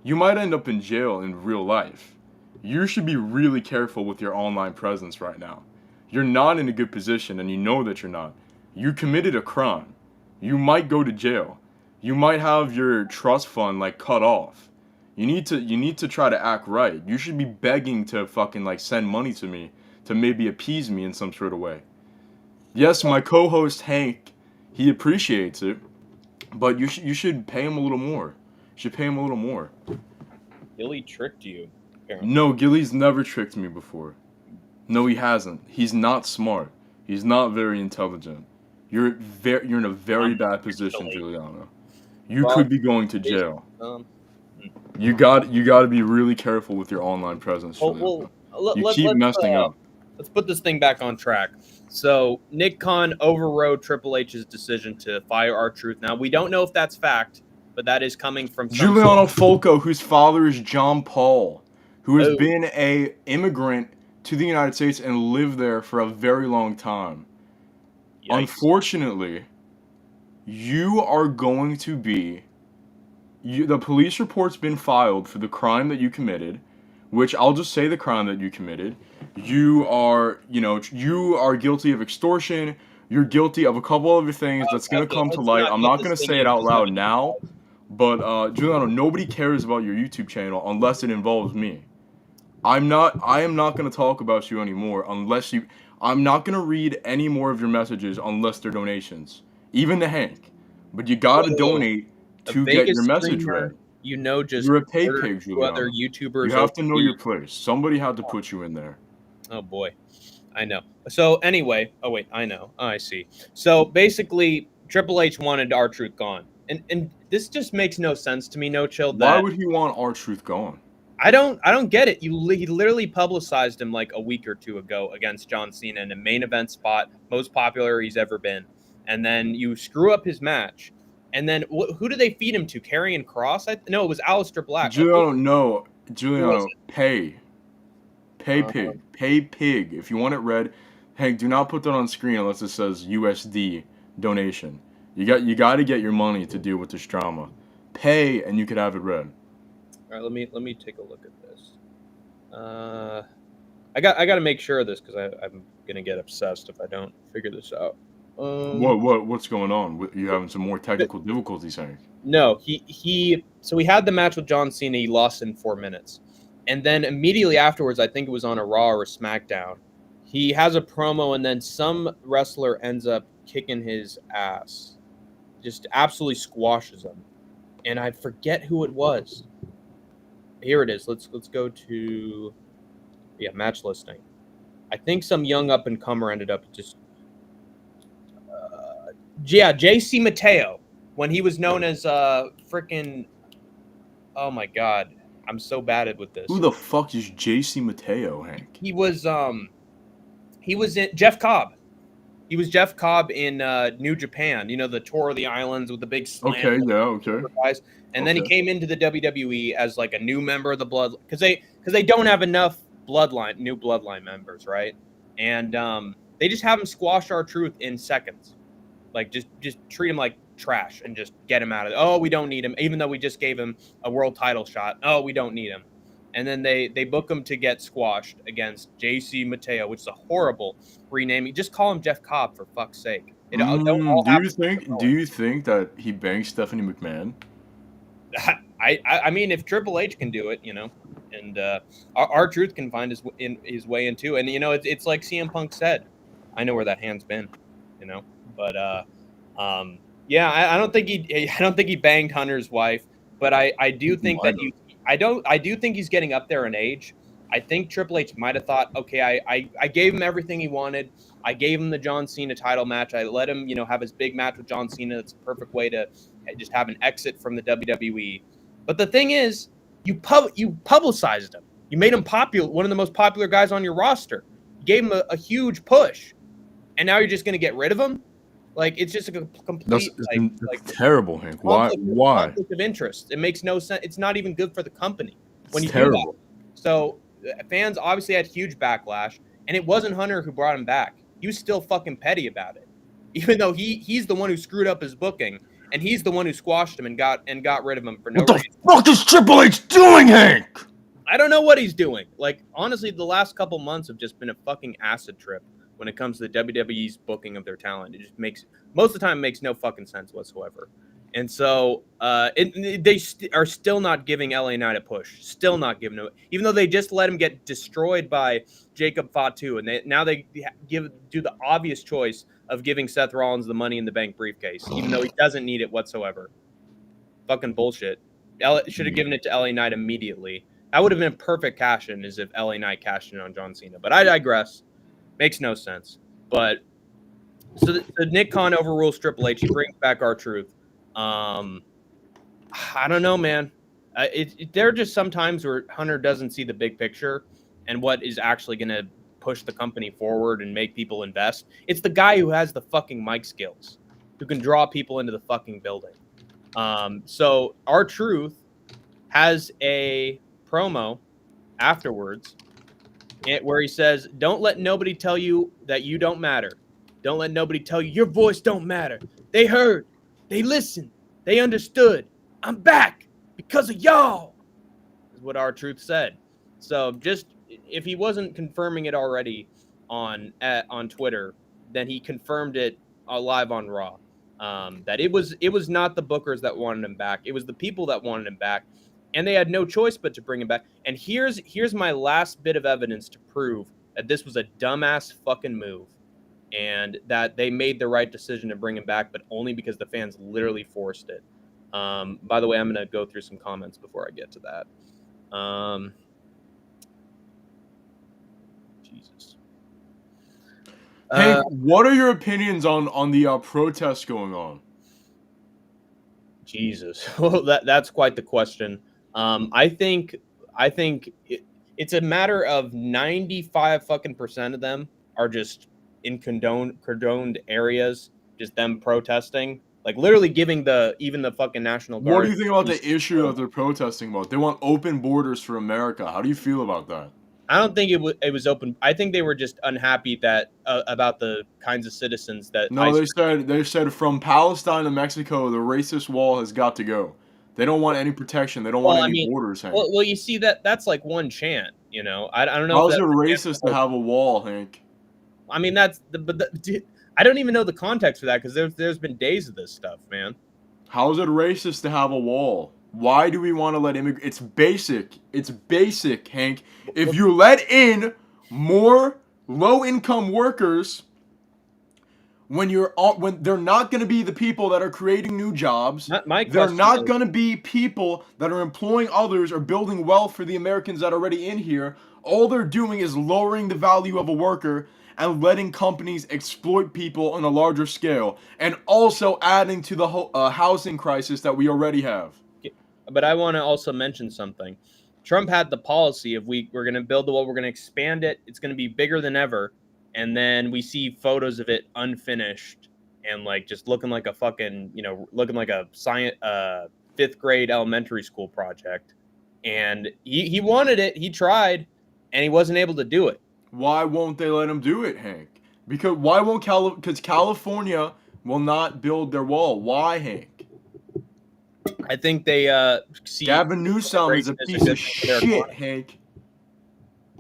You might end up in jail in real life. You should be really careful with your online presence right now. You're not in a good position and you know that you're not. You committed a crime. You might go to jail. You might have your trust fund like cut off. You need to try to act right. You should be begging to fucking like send money to me to maybe appease me in some sort of way. Yes, my co-host Hank, he appreciates it, but you should pay him a little more. You should pay him a little more. Billy tricked you. Apparently. No, Gilly's never tricked me before. No, he hasn't. He's not smart. He's not very intelligent. You're in a very bad position, Giuliano. You could be going to jail. You got to be really careful with your online presence, Giuliano. You keep messing up. Let's put this thing back on track. So Nick Khan overrode Triple H's decision to fire R-Truth. Now we don't know if that's fact, but that is coming from Giuliano Folco, whose father is John Paul, who has been a immigrant to the United States and lived there for a very long time. Yikes. Unfortunately, you are going to be... the police report's been filed for the crime that you committed, which I'll just say the crime that you committed. You are guilty of extortion. You're guilty of a couple other things that's going to come to light. I'm not going to say it out loud now, but Giuliano, nobody cares about your YouTube channel unless it involves me. I am not going to talk about you anymore I'm not going to read any more of your messages unless they're donations, even to Hank. But you got to donate to get your message read. You're a pay pig, Giuliano. Other YouTubers. You have to know your place. Somebody had to put you in there. Oh boy, I know. So anyway, I know. Oh, I see. So basically, Triple H wanted R-Truth gone, and this just makes no sense to me. No chill. Why would he want R-Truth gone? I don't get it. He literally publicized him like a week or two ago against John Cena in a main event spot, most popular he's ever been, and then you screw up his match. And then who did they feed him to? Karrion Kross? No, it was Aleister Black. Giuliano, pay pig. If you want it read, Hank, do not put that on screen unless it says USD donation. You got to get your money to deal with this drama. Pay and you could have it read. All right, let me take a look at this. I got to make sure of this because I'm gonna get obsessed if I don't figure this out. What's going on? You having some more technical difficulties, Hank? No, he had the match with John Cena. He lost in 4 minutes, and then immediately afterwards, I think it was on a Raw or a SmackDown, he has a promo, and then some wrestler ends up kicking his ass, just absolutely squashes him, and I forget who it was. Here it is. Let's go to match listing. I think some young up and comer ended up just. JC Mateo, when he was known as freaking. Oh my God, I'm so bad with this. Who the fuck is JC Mateo, Hank? He was in Jeff Cobb. He was Jeff Cobb in New Japan. You know, the tour of the islands with the big slam. Okay, yeah, okay. Guys. And then he came into the WWE as like a new member of the Blood, because they don't have enough new bloodline members, right? And they just have him squash R-Truth in seconds. Like just treat him like trash and just get him out of it. Oh, we don't need him, even though we just gave him a world title shot. Oh, we don't need him. And then they book him to get squashed against JC Mateo, which is a horrible renaming. Just call him Jeff Cobb for fuck's sake. Do you think that he banged Stephanie McMahon? I mean, if Triple H can do it, and R-Truth can find his way into, and it's like CM Punk said, I know where that hand's been, but yeah, I don't think he banged Hunter's wife, but I do think that I do think he's getting up there in age. I think Triple H might have thought, okay, I gave him everything he wanted. I gave him the John Cena title match. I let him, have his big match with John Cena. That's a perfect way to just have an exit from the WWE. But the thing is, you publicized him. You made him popular, one of the most popular guys on your roster. You gave him a huge push, and now you're just going to get rid of him? Like, it's just a complete that's terrible, Hank. Why? Conflict of interest. It makes no sense. It's not even good for the company when you terrible. do that. So fans obviously had huge backlash, and it wasn't Hunter who brought him back. He was still fucking petty about it. even though he's the one who screwed up his booking, and he's the one who squashed him and got rid of him for no What the reason. fuck is Triple H doing, Hank? I don't know what he's doing. Like, honestly, the last couple months have just been a fucking acid trip when it comes to the WWE's booking of their talent. It just most of the time makes no fucking sense whatsoever. And so they are still not giving LA Knight a push. Still not giving him, even though they just let him get destroyed by Jacob Fatu, and now they do the obvious choice of giving Seth Rollins the Money in the Bank briefcase, even though he doesn't need it whatsoever. Fucking bullshit. Should have given it to LA Knight immediately. That would have been perfect cash-in, as if LA Knight cashed in on John Cena. But I digress. Makes no sense. But so the Nick Khan overrules Triple H. He brings back R-Truth. I don't know, man. There are just some times where Hunter doesn't see the big picture and what is actually going to push the company forward and make people invest. It's the guy who has the fucking mic skills, who can draw people into the fucking building. So R-Truth has a promo afterwards where he says, "Don't let nobody tell you that you don't matter. Don't let nobody tell you your voice don't matter. They heard, they listened, they understood. I'm back because of y'all," is what R-Truth said. So just, if he wasn't confirming it already on Twitter, then he confirmed it live on Raw. That it was not the bookers that wanted him back. It was the people that wanted him back. And they had no choice but to bring him back. And here's my last bit of evidence to prove that this was a dumbass fucking move, and that they made the right decision to bring him back, but only because the fans literally forced it. By the way, I'm going to go through some comments before I get to that. Jesus. Hank, what are your opinions on the protests going on? Jesus. Well, that's quite the question. I think it's a matter of 95 fucking % of them are just in condoned areas, just them protesting, like literally giving even the fucking National Guard. What do you think about the issue that they're protesting about? They want open borders for America. How do you feel about that? I don't think it was open. I think they were just unhappy that about the kinds of citizens that. No, they said from Palestine to Mexico, the racist wall has got to go. They don't want any protection. They don't want any borders, Hank. Well, you see that's like one chant, you know. I don't know. How is it racist to have a wall, Hank? I mean, I don't even know the context for that, because there's been days of this stuff, man. How is it racist to have a wall? Why do we want to let immigrants? It's basic. It's basic, Hank. If you let in more low-income workers, when they're not going to be the people that are creating new jobs, they're not going to be people that are employing others or building wealth for the Americans that are already in here. All they're doing is lowering the value of a worker and letting companies exploit people on a larger scale, and also adding to the housing crisis that we already have. But I want to also mention something. Trump had the policy of we're going to build the wall, we're going to expand it, it's going to be bigger than ever, and then we see photos of it unfinished and like just looking like a fucking, looking like a science 5th grade elementary school project. And he wanted it, he tried, and he wasn't able to do it. Why won't they let him do it, Hank? Because California will not build their wall. Why, Hank? I think they see Gavin Newsom is a piece of shit, Hank.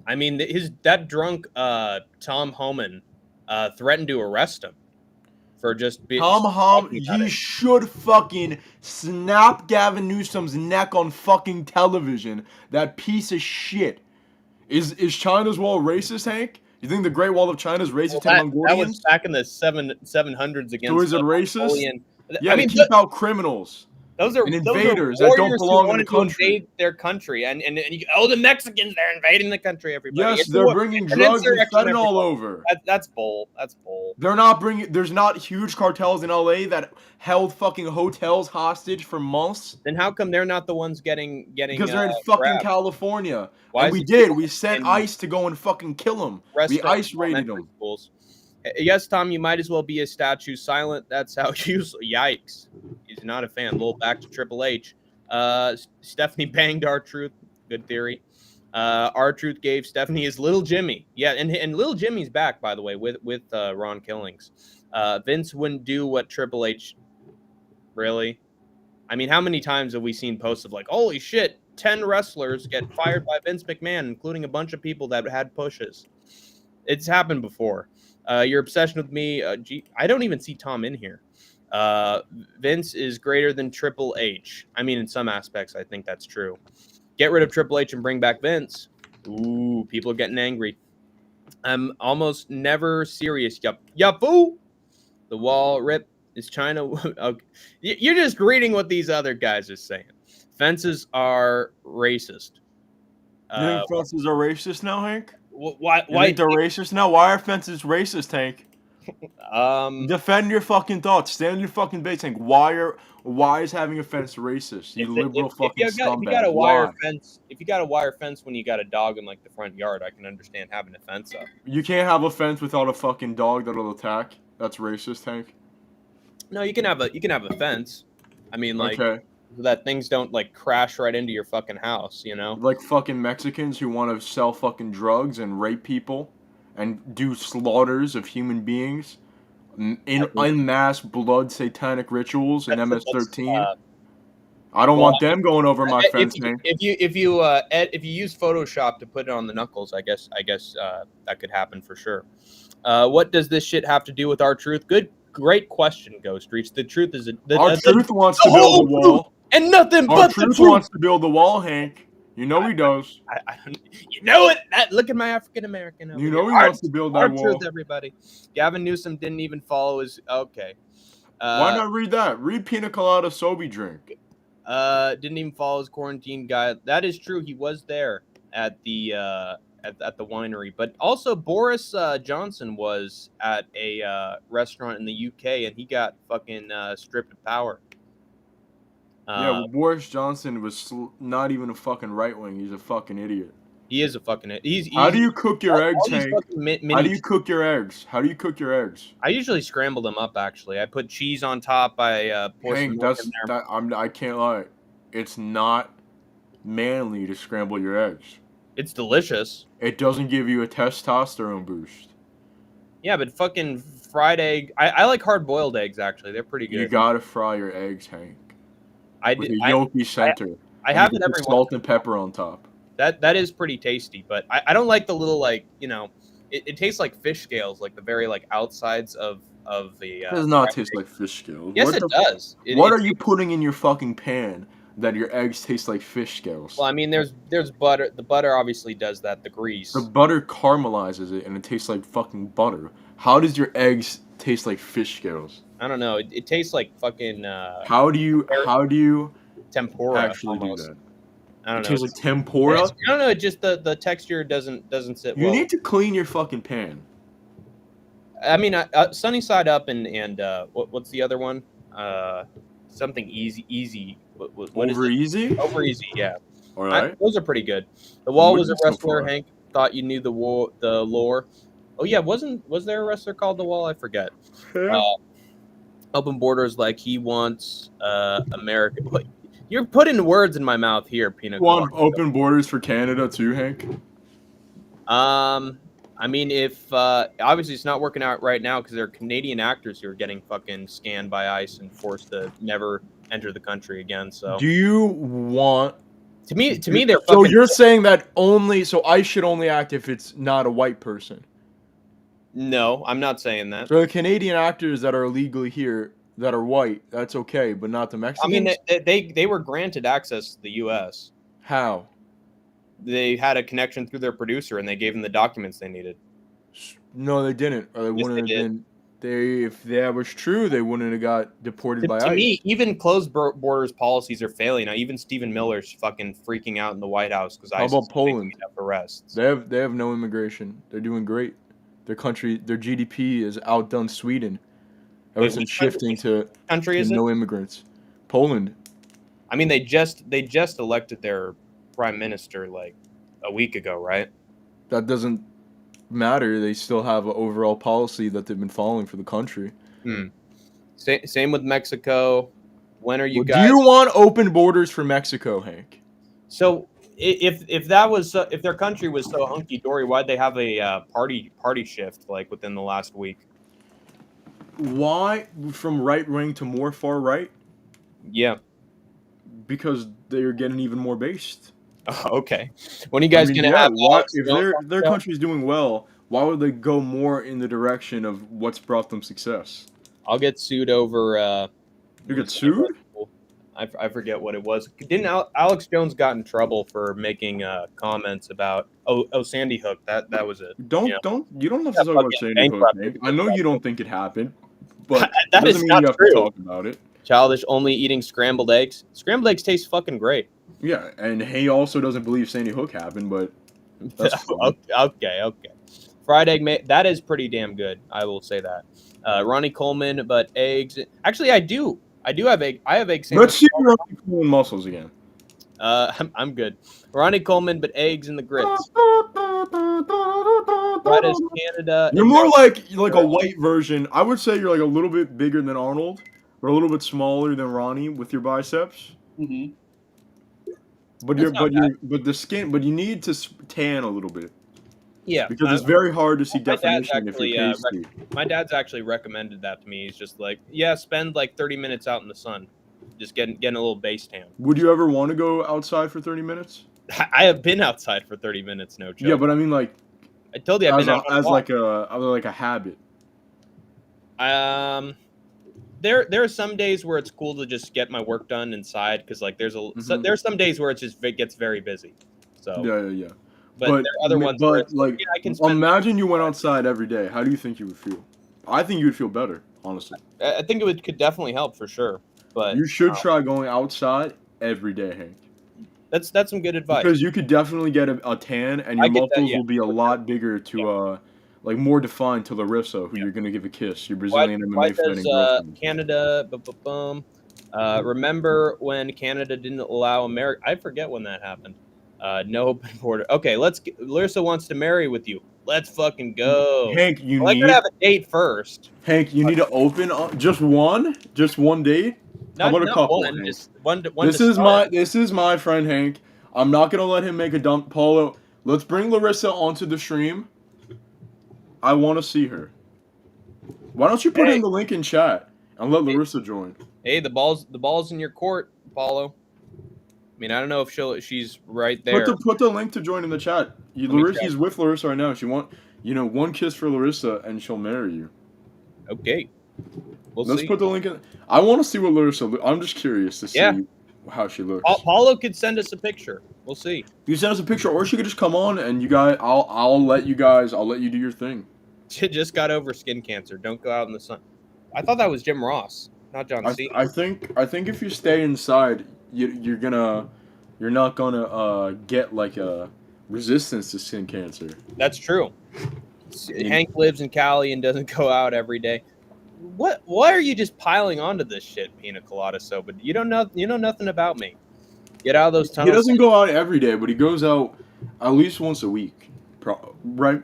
I mean, that drunk Tom Homan threatened to arrest him for just being. Tom Homan, he should fucking snap Gavin Newsom's neck on fucking television. That piece of shit. Is China's wall racist, Hank? You think the Great Wall of China is racist to Mongolians? That was back in the 700s against. So is it racist? Mongolian. Yeah, I mean, keep out criminals. Those are invaders that don't belong in the country. To invade their country, and the Mexicans, they're invading the country. Everybody, yes, they're bringing drugs and fentanyl all over. That's bull. That's bull. They're not bringing. There's not huge cartels in LA that held fucking hotels hostage for months. Then how come they're not the ones getting? Because they're in fucking grabbed? California. Why? And we sent ICE to go and fucking kill them. We ICE raided them. Schools. Yes, Tom, you might as well be a statue silent. That's how you. Yikes. He's not a fan. A little back to Triple H. Stephanie banged R-Truth. Good theory. R-Truth gave Stephanie his little Jimmy. Yeah, and little Jimmy's back, by the way, with Ron Killings. Vince wouldn't do what Triple H. Really? I mean, how many times have we seen posts of like, holy shit, 10 wrestlers get fired by Vince McMahon, including a bunch of people that had pushes? It's happened before. Your obsession with me, I don't even see Tom in here. Vince is greater than Triple H. I mean, in some aspects, I think that's true. Get rid of Triple H and bring back Vince. Ooh, people are getting angry. I'm almost never serious. Yup, the wall rip is China. Okay. You're just reading what these other guys are saying. Fences are racist. You think fences are racist now, Hank? Why? You think they're racist now? Why are fences racist, Hank? Defend your fucking thoughts. Stand your fucking base, Hank. Why is having a fence racist? You liberal fucking scumbag. If you got a wire fence, if you got a wire fence when you got a dog in like the front yard, I can understand having a fence up. You can't have a fence without a fucking dog that'll attack. That's racist, Hank. No, you can have a fence. I mean, like okay. So that things don't like crash right into your fucking house, you know? Like fucking Mexicans who want to sell fucking drugs and rape people and do slaughters of human beings in mass blood satanic rituals in MS-13. I don't want them going over my fence, Hank. If you use Photoshop to put it on the knuckles, I guess that could happen for sure. What does this shit have to do with our truth? Great question, Ghost Reach. The truth is our truth wants to build a wall, and nothing but the truth wants to build the wall, Hank. You know he does. You know it. Look at my African American. You know he wants to build that wall. Truth, everybody. Gavin Newsom didn't even follow his. Okay. Why not read that? Read Pina Colada Sobe Drink. Didn't even follow his quarantine guide. That is true. He was there at the at the winery, but also Boris Johnson was at a restaurant in the UK, and he got fucking stripped of power. Yeah, well, Boris Johnson was not even a fucking right wing. He's a fucking idiot. He is a fucking idiot. How do you cook your eggs, Hank? How do you cook your eggs? How do you cook your eggs? I usually scramble them up. Actually, I put cheese on top. I pour some milk in there. I can't lie. It's not manly to scramble your eggs. It's delicious. It doesn't give you a testosterone boost. Yeah, but fucking fried egg. I like hard boiled eggs. Actually, they're pretty good. You gotta fry your eggs, Hank. With a yolky center. I have it every salt and pepper on top. That is pretty tasty, but I don't like the little like it tastes like fish scales, like the very like outsides of the. It does not taste like fish scales. Yes, it does. What are you putting in your fucking pan that your eggs taste like fish scales? Well, I mean, there's butter. The butter obviously does that. The grease. The butter caramelizes it, and it tastes like fucking butter. How does your eggs taste like fish scales? I don't know. It tastes like fucking. How do you tempura actually almost. do that? I don't know. It tastes like tempura. I don't know. It just the texture doesn't sit well. You need to clean your fucking pan. I mean, sunny side up and what's the other one? Something easy. What Over easy? Over easy, yeah. All right. Those are pretty good. The Wall was a wrestler. So Hank thought you knew the lore. Oh yeah, was there a wrestler called The Wall? I forget. Yeah. Open Borders, like he wants America. You're putting words in my mouth here, Peanut. Want open borders for Canada too, Hank? I mean, if obviously it's not working out right now because there are Canadian actors who are getting fucking scanned by ICE and forced to never enter the country again. So, do you want? To me, they're. So you're saying that ICE should only act if it's not a white person? No, I'm not saying that. So the Canadian actors that are illegally here that are white, that's okay, but not the Mexicans? I mean, they were granted access to the U.S. How? They had a connection through their producer, and they gave them the documents they needed. No, they didn't. Or they wouldn't have been. If that was true, they wouldn't have got deported by ICE. To me, even closed borders policies are failing. Now, even Stephen Miller's fucking freaking out in the White House because ICE How about Poland? Arrests. They have no immigration. They're doing great. Their GDP is outdone Sweden. Ever since shifting to no immigrants. Poland. I mean, they just elected their prime minister like a week ago, right? That doesn't matter. They still have an overall policy that they've been following for the country. Same with Mexico. When are you guys? Do you want open borders for Mexico, Hank? So if that was if their country was so hunky dory, why'd they have a party shift like within the last week? Why from right wing to more far right? Yeah. Because they're getting even more based. Okay. When are you I guys mean, gonna yeah. have Why Alex if Jones on their the show? country's doing well, why would they go more in the direction of what's brought them success? I'll get sued over. You What get was the name of sued? that school? I forget what it was. Didn't Alex Jones got in trouble for making comments about Sandy Hook? That was it. You know, You don't have to got talk about fucking Sandy Hook, bankrupted Hank. I because know of you don't think it happened, that. but it That doesn't is mean not you have to true. talk about it. Childish only eating scrambled eggs. Scrambled eggs taste fucking great. Yeah, and he also doesn't believe Sandy Hook happened, but that's fine. Okay. Fried egg, that is pretty damn good. I will say that. Ronnie Coleman, but eggs. Actually, I do. I do have egg. I have egg Let's sandwich. see your cooling muscles again. I'm good. Ronnie Coleman, but eggs and the grits. That is Canada. You're more like a white version. I would say you're like a little bit bigger than Arnold, but a little bit smaller than Ronnie with your biceps. Mm-hmm. But That's not bad. you need to tan a little bit Yeah, because it's very hard to see my dad's definition if you're actually pasty. my dad's actually recommended that to me. He's just like, yeah, spend like 30 minutes out in the sun, just getting a little base tan. Would you ever want to go outside for 30 minutes? I have been outside for 30 minutes, no joke. Yeah, but I mean like I told you I've been out on a walk. like a habit. There are some days where it's cool to just get my work done inside because like there's there's some days where it gets very busy. So Yeah. but there are other ones where it's like, I can spend. imagine you went outside every day. How do you think you would feel? I think you would feel better, honestly. I think could definitely help for sure. But You should try going outside every day, Hank. that's some good advice. Because you could definitely get a tan, and your I get that, muscles yeah. will be a lot bigger to like more defined to Larissa, who you're gonna give a kiss. Your Why Brazilian why MMA fighting does girlfriend. Canada remember when Canada didn't allow America? I forget when that happened. No open border. Okay, Larissa wants to marry with you. Let's fucking go. Hank, I gotta have a date first. Hank, you need to open just one date. How Not about a couple? one, Hank? just one. This is my friend Hank. I'm not gonna let him make a dump. Paulo, let's bring Larissa onto the stream. I want to see her. Why don't you put in the link in chat and let Larissa join? Hey, the ball's in your court, Paulo. I mean, I don't know if she's right there. Put the link to join in the chat. He's with Larissa right now. She one kiss for Larissa and she'll marry you. Okay. Let's see. put the link in. I want to see what Larissa. I'm just curious to see how she looks. Paulo could send us a picture. We'll see. You send us a picture, or she could just come on and you guys. I'll let you do your thing. She just got over skin cancer. Don't go out in the sun. I thought that was Jim Ross, not John Cena. I think if you stay inside, you're not gonna get like a resistance to skin cancer. That's true. Hank lives in Cali and doesn't go out every day. Why are you just piling onto this shit, Pina Colada Soba? You know nothing about me. Get out of those tunnels. He doesn't go out every day, but he goes out at least once a week. Right?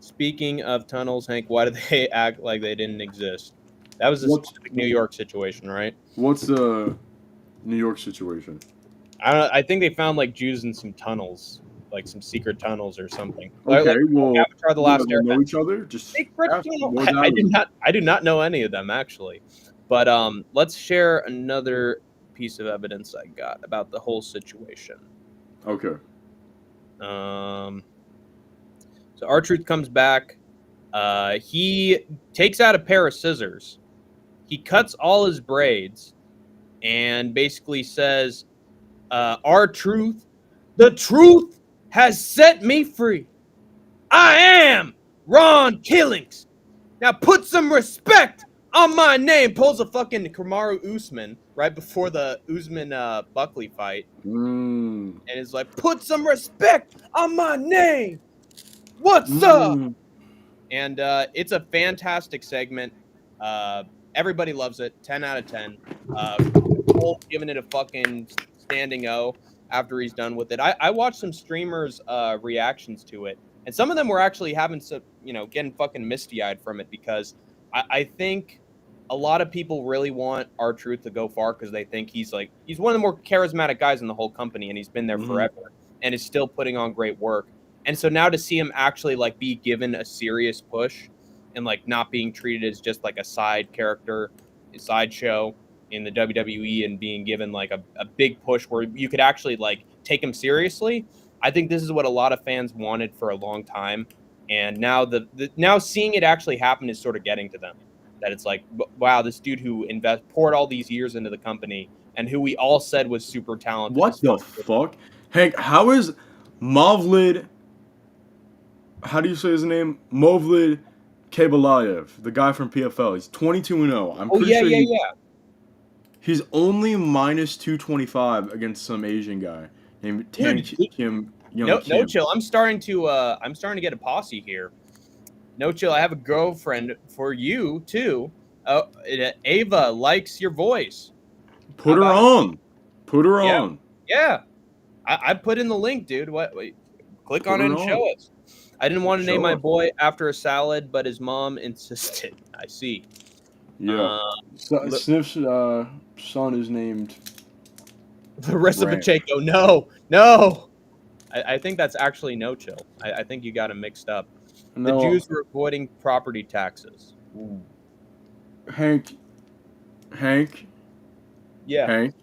Speaking of tunnels, Hank, why did they act like they didn't exist? That was a specific New York situation, right? What's the New York situation? I think they found like Jews in some tunnels, like some secret tunnels or something. Okay, well, Avatar: The Last Airbender. Know each other? Just I do not know any of them actually, but let's share another piece of evidence I got about the whole situation. Okay. So R-Truth comes back. He takes out a pair of scissors. He cuts all his braids, and basically says, R-Truth, the truth has set me free. I am Ron Killings. Now put some respect on my name. Pulls a fucking Kamaru Usman right before the Usman Buckley fight. And is like, put some respect on my name. What's up? And it's a fantastic segment. Everybody loves it. 10 out of 10. Cole giving it a fucking standing O after he's done with it. I watched some streamers' reactions to it, and some of them were actually having some, getting fucking misty-eyed from it because I think a lot of people really want R-Truth to go far because they think he's one of the more charismatic guys in the whole company, and he's been there forever and is still putting on great work. And so now to see him actually be given a serious push and like not being treated as just like a side character, a sideshow in the WWE, and being given like a big push where you could actually like take him seriously. I think this is what a lot of fans wanted for a long time, and now now seeing it actually happen is sort of getting to them. That it's like, wow, this dude who poured all these years into the company and who we all said was super talented What is the fuck? Hank, how is Mavlid, how do you say his name? Movlid Kabalayev, the guy from PFL. He's 22-0. I'm Oh pretty sure yeah. he's only minus 225 against some Asian guy named Tang Dude, Kim Young no Kim. chill. I'm starting to get a posse here. No chill. I have a girlfriend for you too. Ava likes your voice. Put her on. Put her Yeah. on. Yeah. I put in the link, dude. Wait. Click on it and show us. I didn't want to name my boy after a salad, but his mom insisted. I see. Yeah. Sniff's son is named Larissa Brand. Pacheco. No. I think that's actually No Chill. I think you got him mixed up. No. The Jews were avoiding property taxes. Ooh. Hank. Yeah. Hank.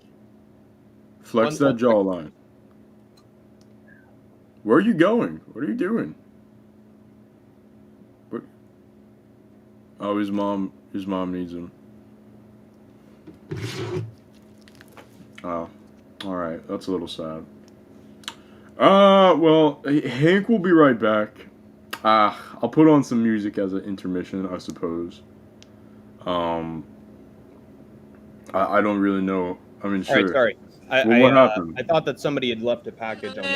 Flex that jawline. Where are you going? What are you doing? What? Oh, his mom needs him. Oh, all right. That's a little sad. Well, Hank will be right back. I'll put on some music as an intermission, I suppose. I don't really know. I mean, sure. All right, sorry. What happened? I thought that somebody had left a package on the door.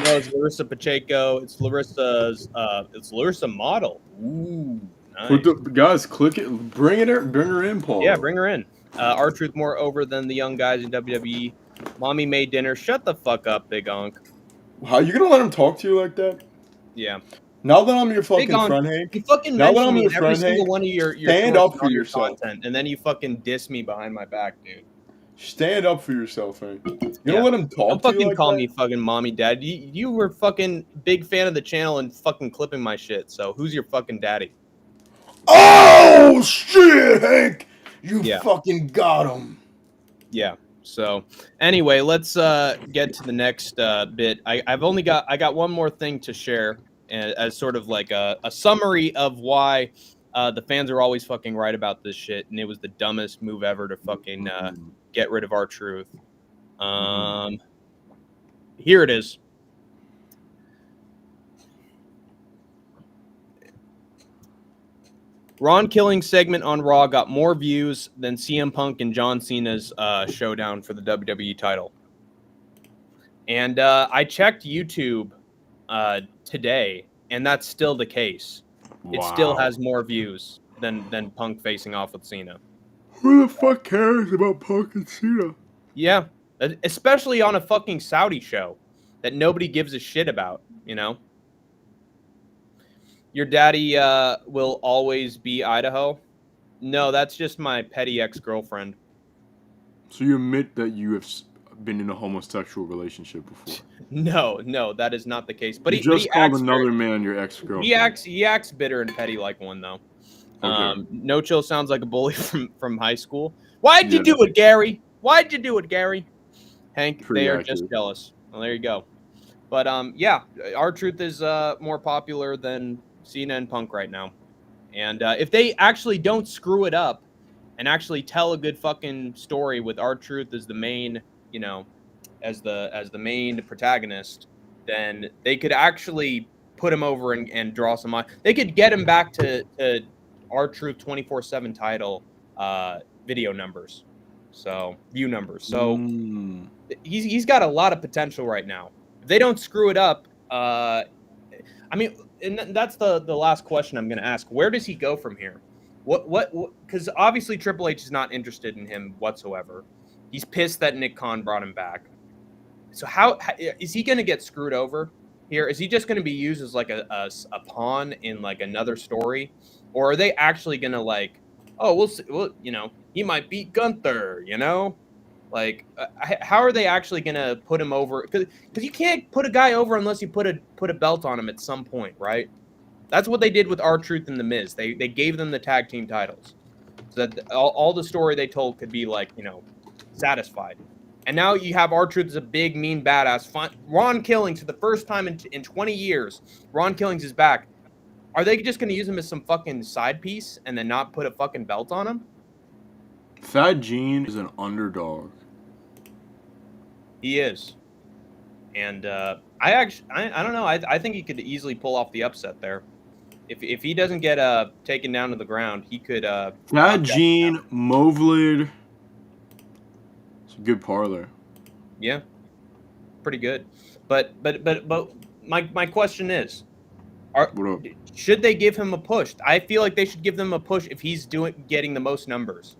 No, it's Larissa Pacheco. It's Larissa Model. Ooh, nice. Guys, click it. Bring her in, Paul. Yeah, bring her in. R-Truth more over than the young guys in WWE. Mommy made dinner. Shut the fuck up, Big Onk. How you gonna let him talk to you like that? Yeah. Now that I'm your fucking friend, Hank. You fucking now that mention I'm me your in every friend, single Hank, one of your stand up for yourself. content, and then you fucking diss me behind my back, dude. Stand up for yourself, Hank. You don't let him talk Don't to you fucking like call that? me fucking mommy dad. You were fucking big fan of the channel and fucking clipping my shit. So who's your fucking daddy? Oh shit, Hank! You fucking got him. Yeah. So anyway, let's get to the next bit. I got one more thing to share, as sort of like a summary of why the fans are always fucking right about this shit, and it was the dumbest move ever to fucking get rid of R-Truth. Here it is. Ron Killing's segment on Raw got more views than CM Punk and John Cena's showdown for the WWE title. And I checked YouTube today, and that's still the case. Wow. It still has more views than Punk facing off with Cena. Who the fuck cares about Punk and Cena? Yeah, especially on a fucking Saudi show that nobody gives a shit about, you know? Your daddy will always be Idaho? No, that's just my petty ex-girlfriend. So you admit that you have been in a homosexual relationship before? No, that is not the case. But he just called another man your ex-girlfriend. He acts bitter and petty like one, though. Okay. No Chill sounds like a bully from high school. Why'd you do it, Gary? Why'd you do it, Gary? Hank, they are just jealous. Well, there you go. But yeah, R-Truth is more popular than Cena and Punk right now. And if they actually don't screw it up and actually tell a good fucking story with R-Truth as the main, you know, as the main protagonist, then they could actually put him over and draw some on. They could get him back to R-Truth 24/7 title video numbers. So view numbers. So he's got a lot of potential right now. If they don't screw it up, I mean, and that's the last question I'm going to ask. Where does he go from here? What? Because obviously Triple H is not interested in him whatsoever. He's pissed that Nick Khan brought him back. So how is he going to get screwed over here? Is he just going to be used as like a pawn in like another story, or are they actually going to like, oh, we'll see, well, you know, he might beat Gunther, you know, Like, how are they actually gonna put him over? Because you can't put a guy over unless you put a belt on him at some point, right? That's what they did with R-Truth and The Miz. They gave them the tag team titles, so that all the story they told could be like, satisfied. And now you have R-Truth as a big, mean, badass. Ron Killings, for the first time in 20 years, Ron Killings is back. Are they just going to use him as some fucking side piece and then not put a fucking belt on him? Fat Gene is an underdog. He is. And I don't know. I think he could easily pull off the upset there. If he doesn't get taken down to the ground, he could. Fat Gene, Movlid. It's a good parlor. Yeah, pretty good. But my question is, should they give him a push? I feel like they should give them a push if he's getting the most numbers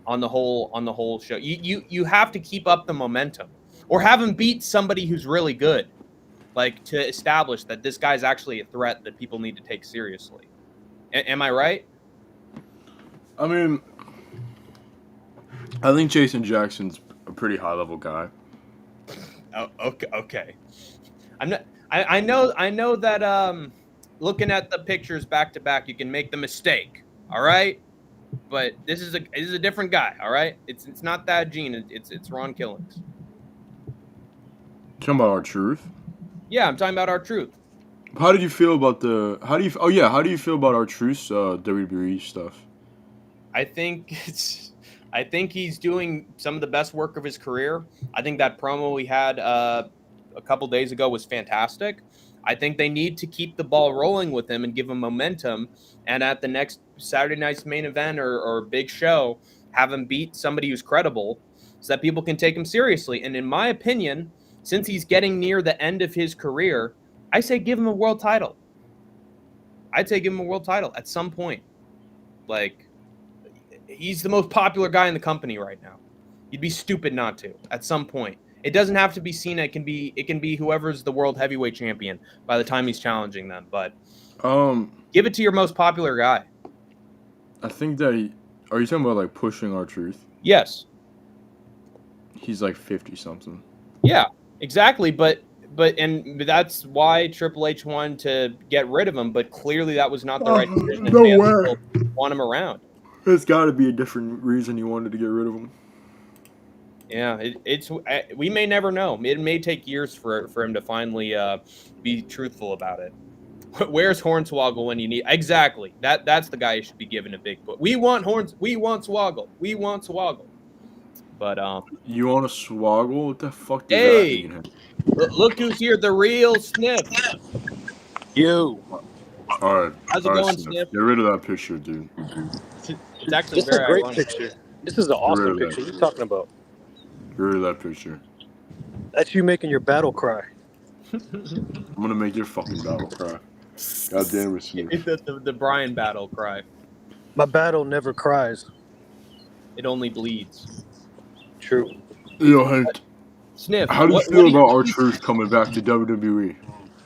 on the whole show. You have to keep up the momentum, or have him beat somebody who's really good, like, to establish that this guy's actually a threat that people need to take seriously. Am I right? I mean, I think Jason Jackson's a pretty high level guy. Oh, okay. I know that looking at the pictures back to back, you can make the mistake. All right, but this is a different guy. All right, it's not that Gene. It's Ron Killings. Talking about R-Truth? Yeah, I'm talking about R-Truth. How did you feel about how do you feel about R-Truth's WWE stuff? I think he's doing some of the best work of his career. I think that promo we had a couple days ago was fantastic. I think they need to keep the ball rolling with him and give him momentum. And at the next Saturday night's main event or big show, have him beat somebody who's credible so that people can take him seriously. And in my opinion, since he's getting near the end of his career, I say give him a world title. I'd say give him a world title at some point. Like, he's the most popular guy in the company right now. You'd be stupid not to at some point. It doesn't have to be Cena. It can be whoever's the world heavyweight champion by the time he's challenging them. But give it to your most popular guy. I think that are you talking about like pushing R-Truth? Yes. He's like 50 something. Yeah, exactly. But that's why Triple H wanted to get rid of him. But clearly that was not the right decision. No way. Want him around. There's got to be a different reason you wanted to get rid of him. Yeah, we may never know. It may take years for him to finally be truthful about it. Where's Hornswoggle when you need? Exactly. That's the guy who should be given a big put. We want Swoggle. We want Swoggle. But you want a Swoggle? What the fuck does that mean? Look who's here, the real Sniff. You. All right. How's it going, Sniff? Get rid of that picture, dude. It's actually this is a great ironic. picture. This is an awesome picture. What are you talking about? Get rid of that picture. That's you making your battle cry. I'm gonna make your fucking battle cry. God damn it, Sniff. The Brian battle cry. My battle never cries. It only bleeds. True. Yo, Hank. Sniff. How do you feel about R-Truth coming back to WWE?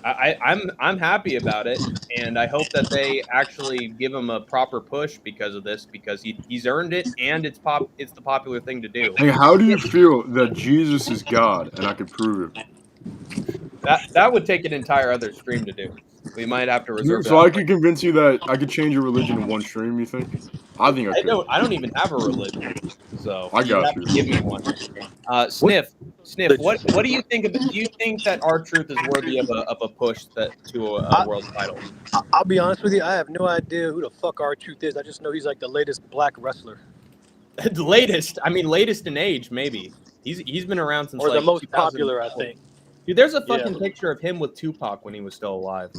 I'm happy about it, and I hope that they actually give him a proper push because of this, because he's earned it, and it's the popular thing to do. Hey, how do you feel that Jesus is God, and I could prove it? That would take an entire other stream to do. We might have to reserve. So I could convince you that I could change your religion in one stream. You think? I think I could. I don't even have a religion, so I got you. Give me one. Sniff. What do you think of it? Do you think that R-Truth is worthy of a push to a world title? I'll be honest with you. I have no idea who the fuck R-Truth is. I just know he's like the latest black wrestler. The latest? I mean, latest in age, maybe. He's been around since. Or like the most popular, I think. Dude, there's a fucking picture of him with Tupac when he was still alive.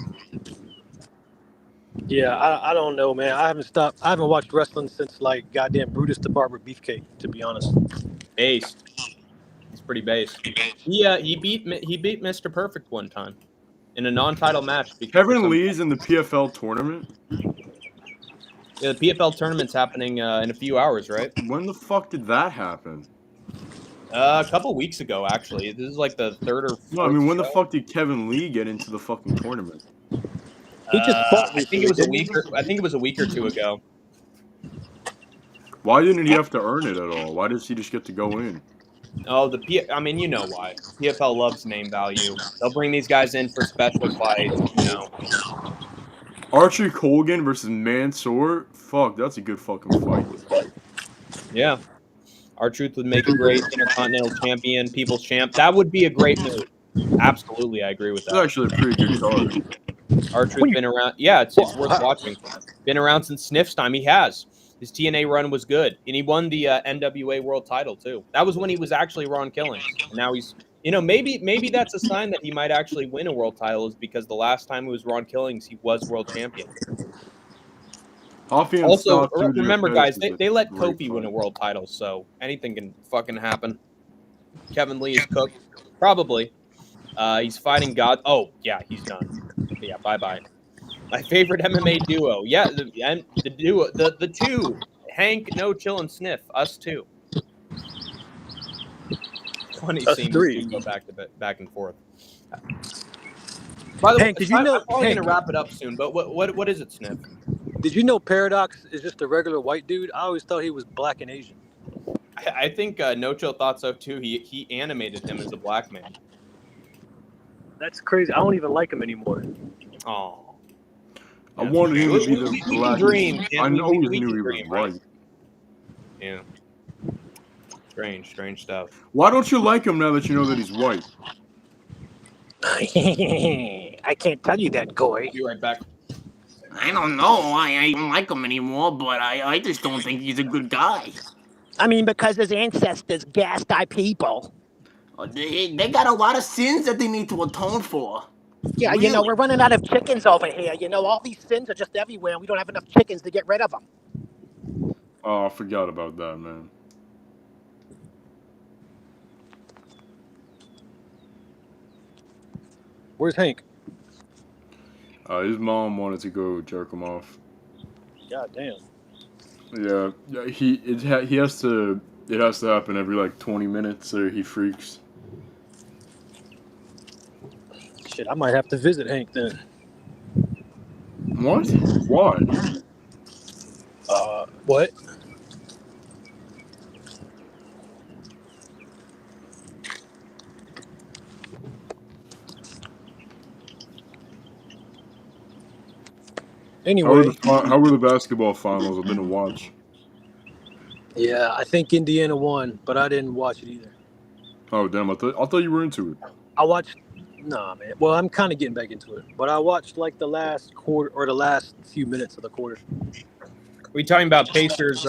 Yeah, I don't know, man. I haven't watched wrestling since like goddamn Brutus the Barber Beefcake, to be honest. Based. He's pretty based. He beat Mr. Perfect one time in a non-title match. Kevin Lee's in the PFL tournament. Yeah, the PFL tournament's happening in a few hours, right? When the fuck did that happen? A couple weeks ago, actually. This is like the third or fourth. No, I mean, when the fuck did Kevin Lee get into the fucking tournament? He just fought I think it was a week or two ago. Why didn't he have to earn it at all? Why does he just get to go in? Oh, I mean, you know why. PFL loves name value. They'll bring these guys in for special fights, you know. Archie Colgan versus Mansoor. Fuck, that's a good fucking fight. Yeah. R-Truth would make a great Intercontinental Champion, People's Champ. That would be a great move. Absolutely, I agree with It's that. actually a pretty good card. R-Truth been around. Yeah, it's worth watching. Been around since Sniff's time. He has. His TNA run was good, and he won the NWA World Title too. That was when he was actually Ron Killings, and now he's. You know, maybe that's a sign that he might actually win a world title, is because the last time it was Ron Killings, he was world champion. Hoffy and Also, Stock through the remember, Apex guys, is a they let great Kofi win a fight. world title, so anything can fucking happen. Kevin Lee is cooked, probably. He's fighting God. Oh yeah, he's done. Yeah, bye. My favorite MMA duo. Yeah, the duo, the two, Hank, No Chill, and Sniff. Us two. Funny Us seeing three. these two go back and forth. By the Hank, way, did you know? I'm probably Hank, gonna wrap it up soon. But what is it, Sniff? did you know Paradox is just a regular white dude? I always thought he was black and Asian. I think No Chill thought so too. He animated him as a black man. That's crazy. I don't even like him anymore. Oh. I wanted him to be the We can black. dream. I We always can knew he was dream, right? white. Yeah. Strange stuff. Why don't you like him now that you know that he's white? I can't tell you that, Goy. Be right back. I don't know why I don't like him anymore, but I just don't think he's a good guy. I mean, because his ancestors gassed our people. They got a lot of sins that they need to atone for. Yeah, you know, we're running out of chickens over here. You know, all these sins are just everywhere, and we don't have enough chickens to get rid of them. Oh, I forgot about that, man. Where's Hank? His mom wanted to go jerk him off. God damn. Yeah, he has to. It has to happen every like 20 minutes, or he freaks. Shit, I might have to visit Hank then. What? Why? What? Anyway, How were the basketball finals? I didn't watch. yeah, I think Indiana won, but I didn't watch it either. Oh damn! I thought you were into it. I watched. Nah, man. Well, I'm kind of getting back into it, but I watched like the last quarter or the last few minutes of the quarter. Are we talking about Pacers?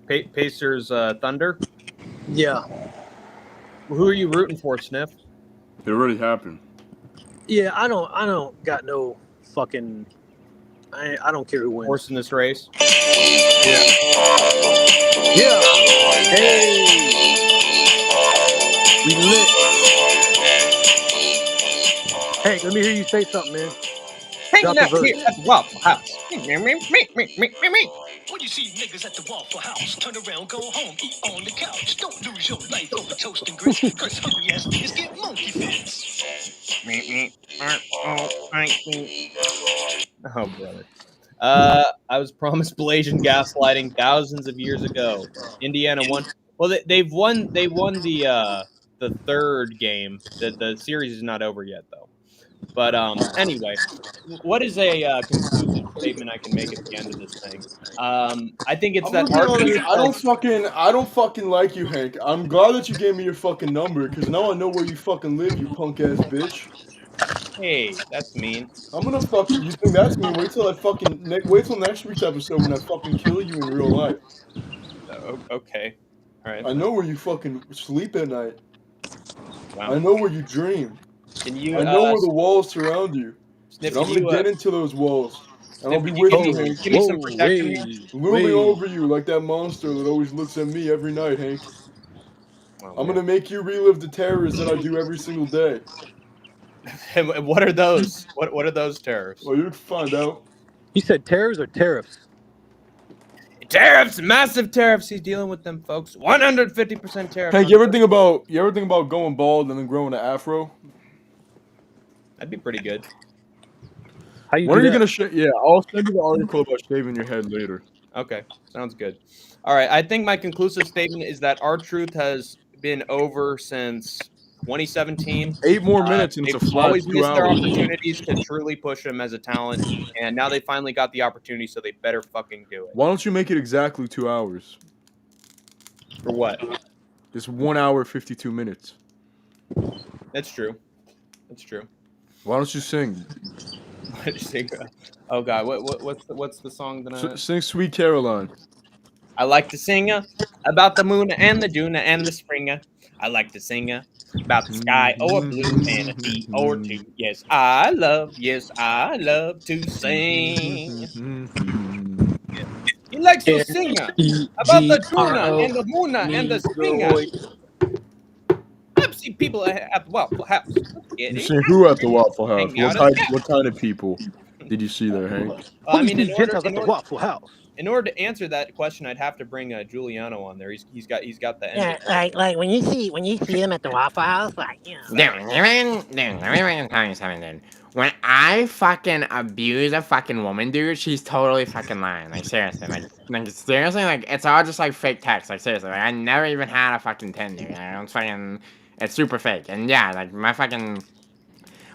Pacers Thunder. Yeah, Who are you rooting for, Sniff? It already happened. yeah. I don't got no fucking. I don't care who wins. Horse in this race. Yeah. Hey. We lit. Hank, let me hear you say something, man. Hanging out here at the Waffle House. When you see niggas at the Waffle House, turn around, go home, eat on the couch. Don't lose your life over toast and grits, cause hungry ass niggas get monkey fits. Oh, brother. I was promised Blasian gaslighting thousands of years ago. Indiana won. Well, they won. They won the third game. The series is not over yet, though. But anyway, what is a conclusive statement I can make at the end of this thing? I think it's that I don't fucking like you, Hank. I'm glad that you gave me your fucking number, because now I know where you fucking live, you punk ass bitch. Hey, that's mean. I'm gonna fucking. You think that's me? Wait till next week's episode when I fucking kill you in real life. Okay, all right. I know where you fucking sleep at night. Wow. I know where you dream. Can you? I know where the walls surround you. Sniff, And I'm gonna get into those walls, and I'll be Sniff, with can you, you Hank. give me some protection here? Looming over you like that monster that always looks at me every night, Hank. I'm gonna make you relive the terrors that I do every single day. And what are those? What are those terrors? Well, you can find out. He said tariffs or tariffs? Tariffs, massive tariffs. He's dealing with them, folks. 150% tariffs. Hank, you ever think about going bald and then growing an afro? That'd be pretty good. How you When do are you that? gonna shave? Yeah, I'll send you the article about shaving your head later. Okay, sounds good. All right, I think my conclusive statement is that R-Truth has been over since 2017. 8 more minutes and it's a They've flat always 2 missed their hours. opportunities to truly push him as a talent, and now they finally got the opportunity, so they better fucking do it. Why don't you make it exactly 2 hours? For what? Just 1 hour 52 minutes. That's true. That's true. Why don't you sing? Oh God, what's the song that Sing "Sweet Caroline." I like to sing about the moon and the Duna and the springer. I like to sing about the sky or blue and a tea or two. Yes, I love to sing. He likes to sing about the Duna and the Moona and the springer. I've seen people at the Waffle House. You see who at the Waffle House? Hang out at What kind of people did you see there, Hank? I mean, these Gentiles at the Waffle House? In order to answer that question, I'd have to bring Giuliano on there. He's got the end. Yeah, like when you see him at the Waffle House, like Let me tell you something, dude. When I fucking abuse a fucking woman, dude, she's totally fucking lying. Like seriously, like seriously, like it's all just like fake text. Like seriously, like I never even had a fucking Tinder. You know, it's super fake. And yeah, like my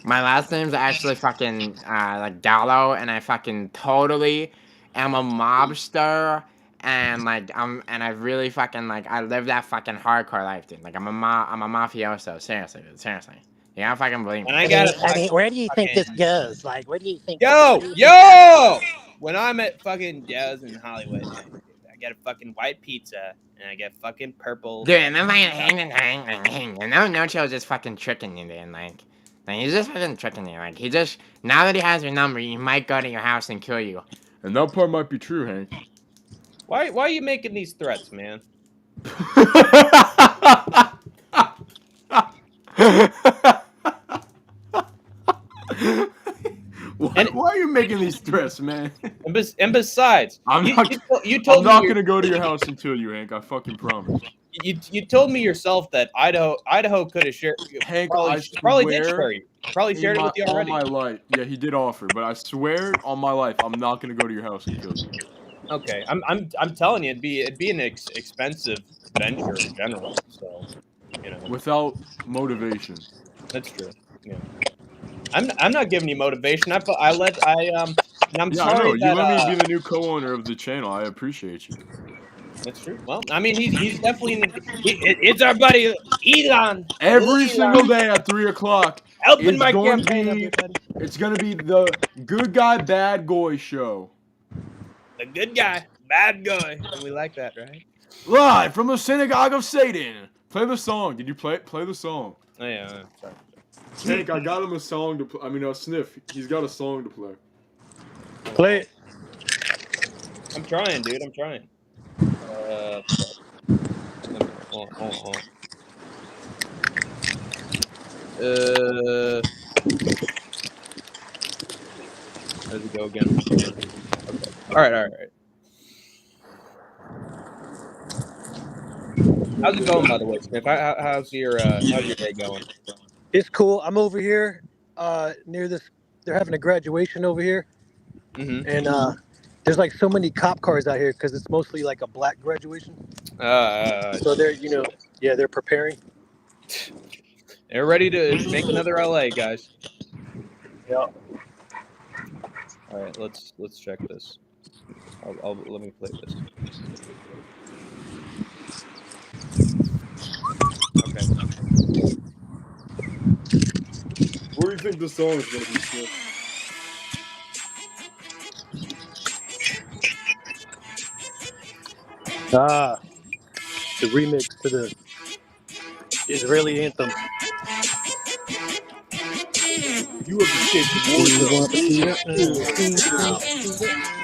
last name's actually fucking like Gallo, and I fucking totally am a mobster. And I really fucking I live that fucking hardcore life, dude. Like I'm a mafioso. Seriously, dude. Seriously. You gotta fucking believe me. And I mean, where do you think this goes? Like, where do you think? Yo! When I'm at fucking Joe's in Hollywood, I get a fucking white pizza and I get fucking purple. Dude, and then hang. No chill just fucking tricking you, dude. Like he's just fucking tricking you. Like he just now that he has your number, he might go to your house and kill you. And that part might be true, Hank. Why are you making these threats, man? Why are you making these threats, man? And besides, I'm not gonna go to your house and kill you, Hank. I fucking promise. You told me yourself that Idaho could have shared. Hank, probably did share you. Probably shared it with you already. On my life, yeah, he did offer, but I swear on my life, I'm not gonna go to your house and kill you. Okay, I'm telling you, it'd be an expensive venture in general. So, you know, without motivation. That's true. Yeah. I'm not giving you motivation. I'm sorry you let me be the new co-owner of the channel. I appreciate you. That's true. Well, I mean, he's definitely it's our buddy Elon. Every single day at 3 o'clock. Helping my campaign. It's gonna be the good guy, bad guy show. The good guy, bad guy, and we like that, right? Live from the synagogue of Satan. Play the song. Did you play the song? Oh yeah. Sorry. Hank, I got him a song to play. I mean, Sniff. He's got a song to play. Play it. I'm trying, dude. I'm trying. Hold on. Where's it go again? Okay. All right. How's it going, by the way, Smith? How's your day going? It's cool. I'm over here near this. They're having a graduation over here, and there's like so many cop cars out here because it's mostly like a black graduation. So they're they're preparing. They're ready to make another LA, guys. Yeah. All right, let's check this. Let me play this. Okay. Where do you think the song is gonna be, Smith? The remix to the Israeli anthem. You have escaped the war zone.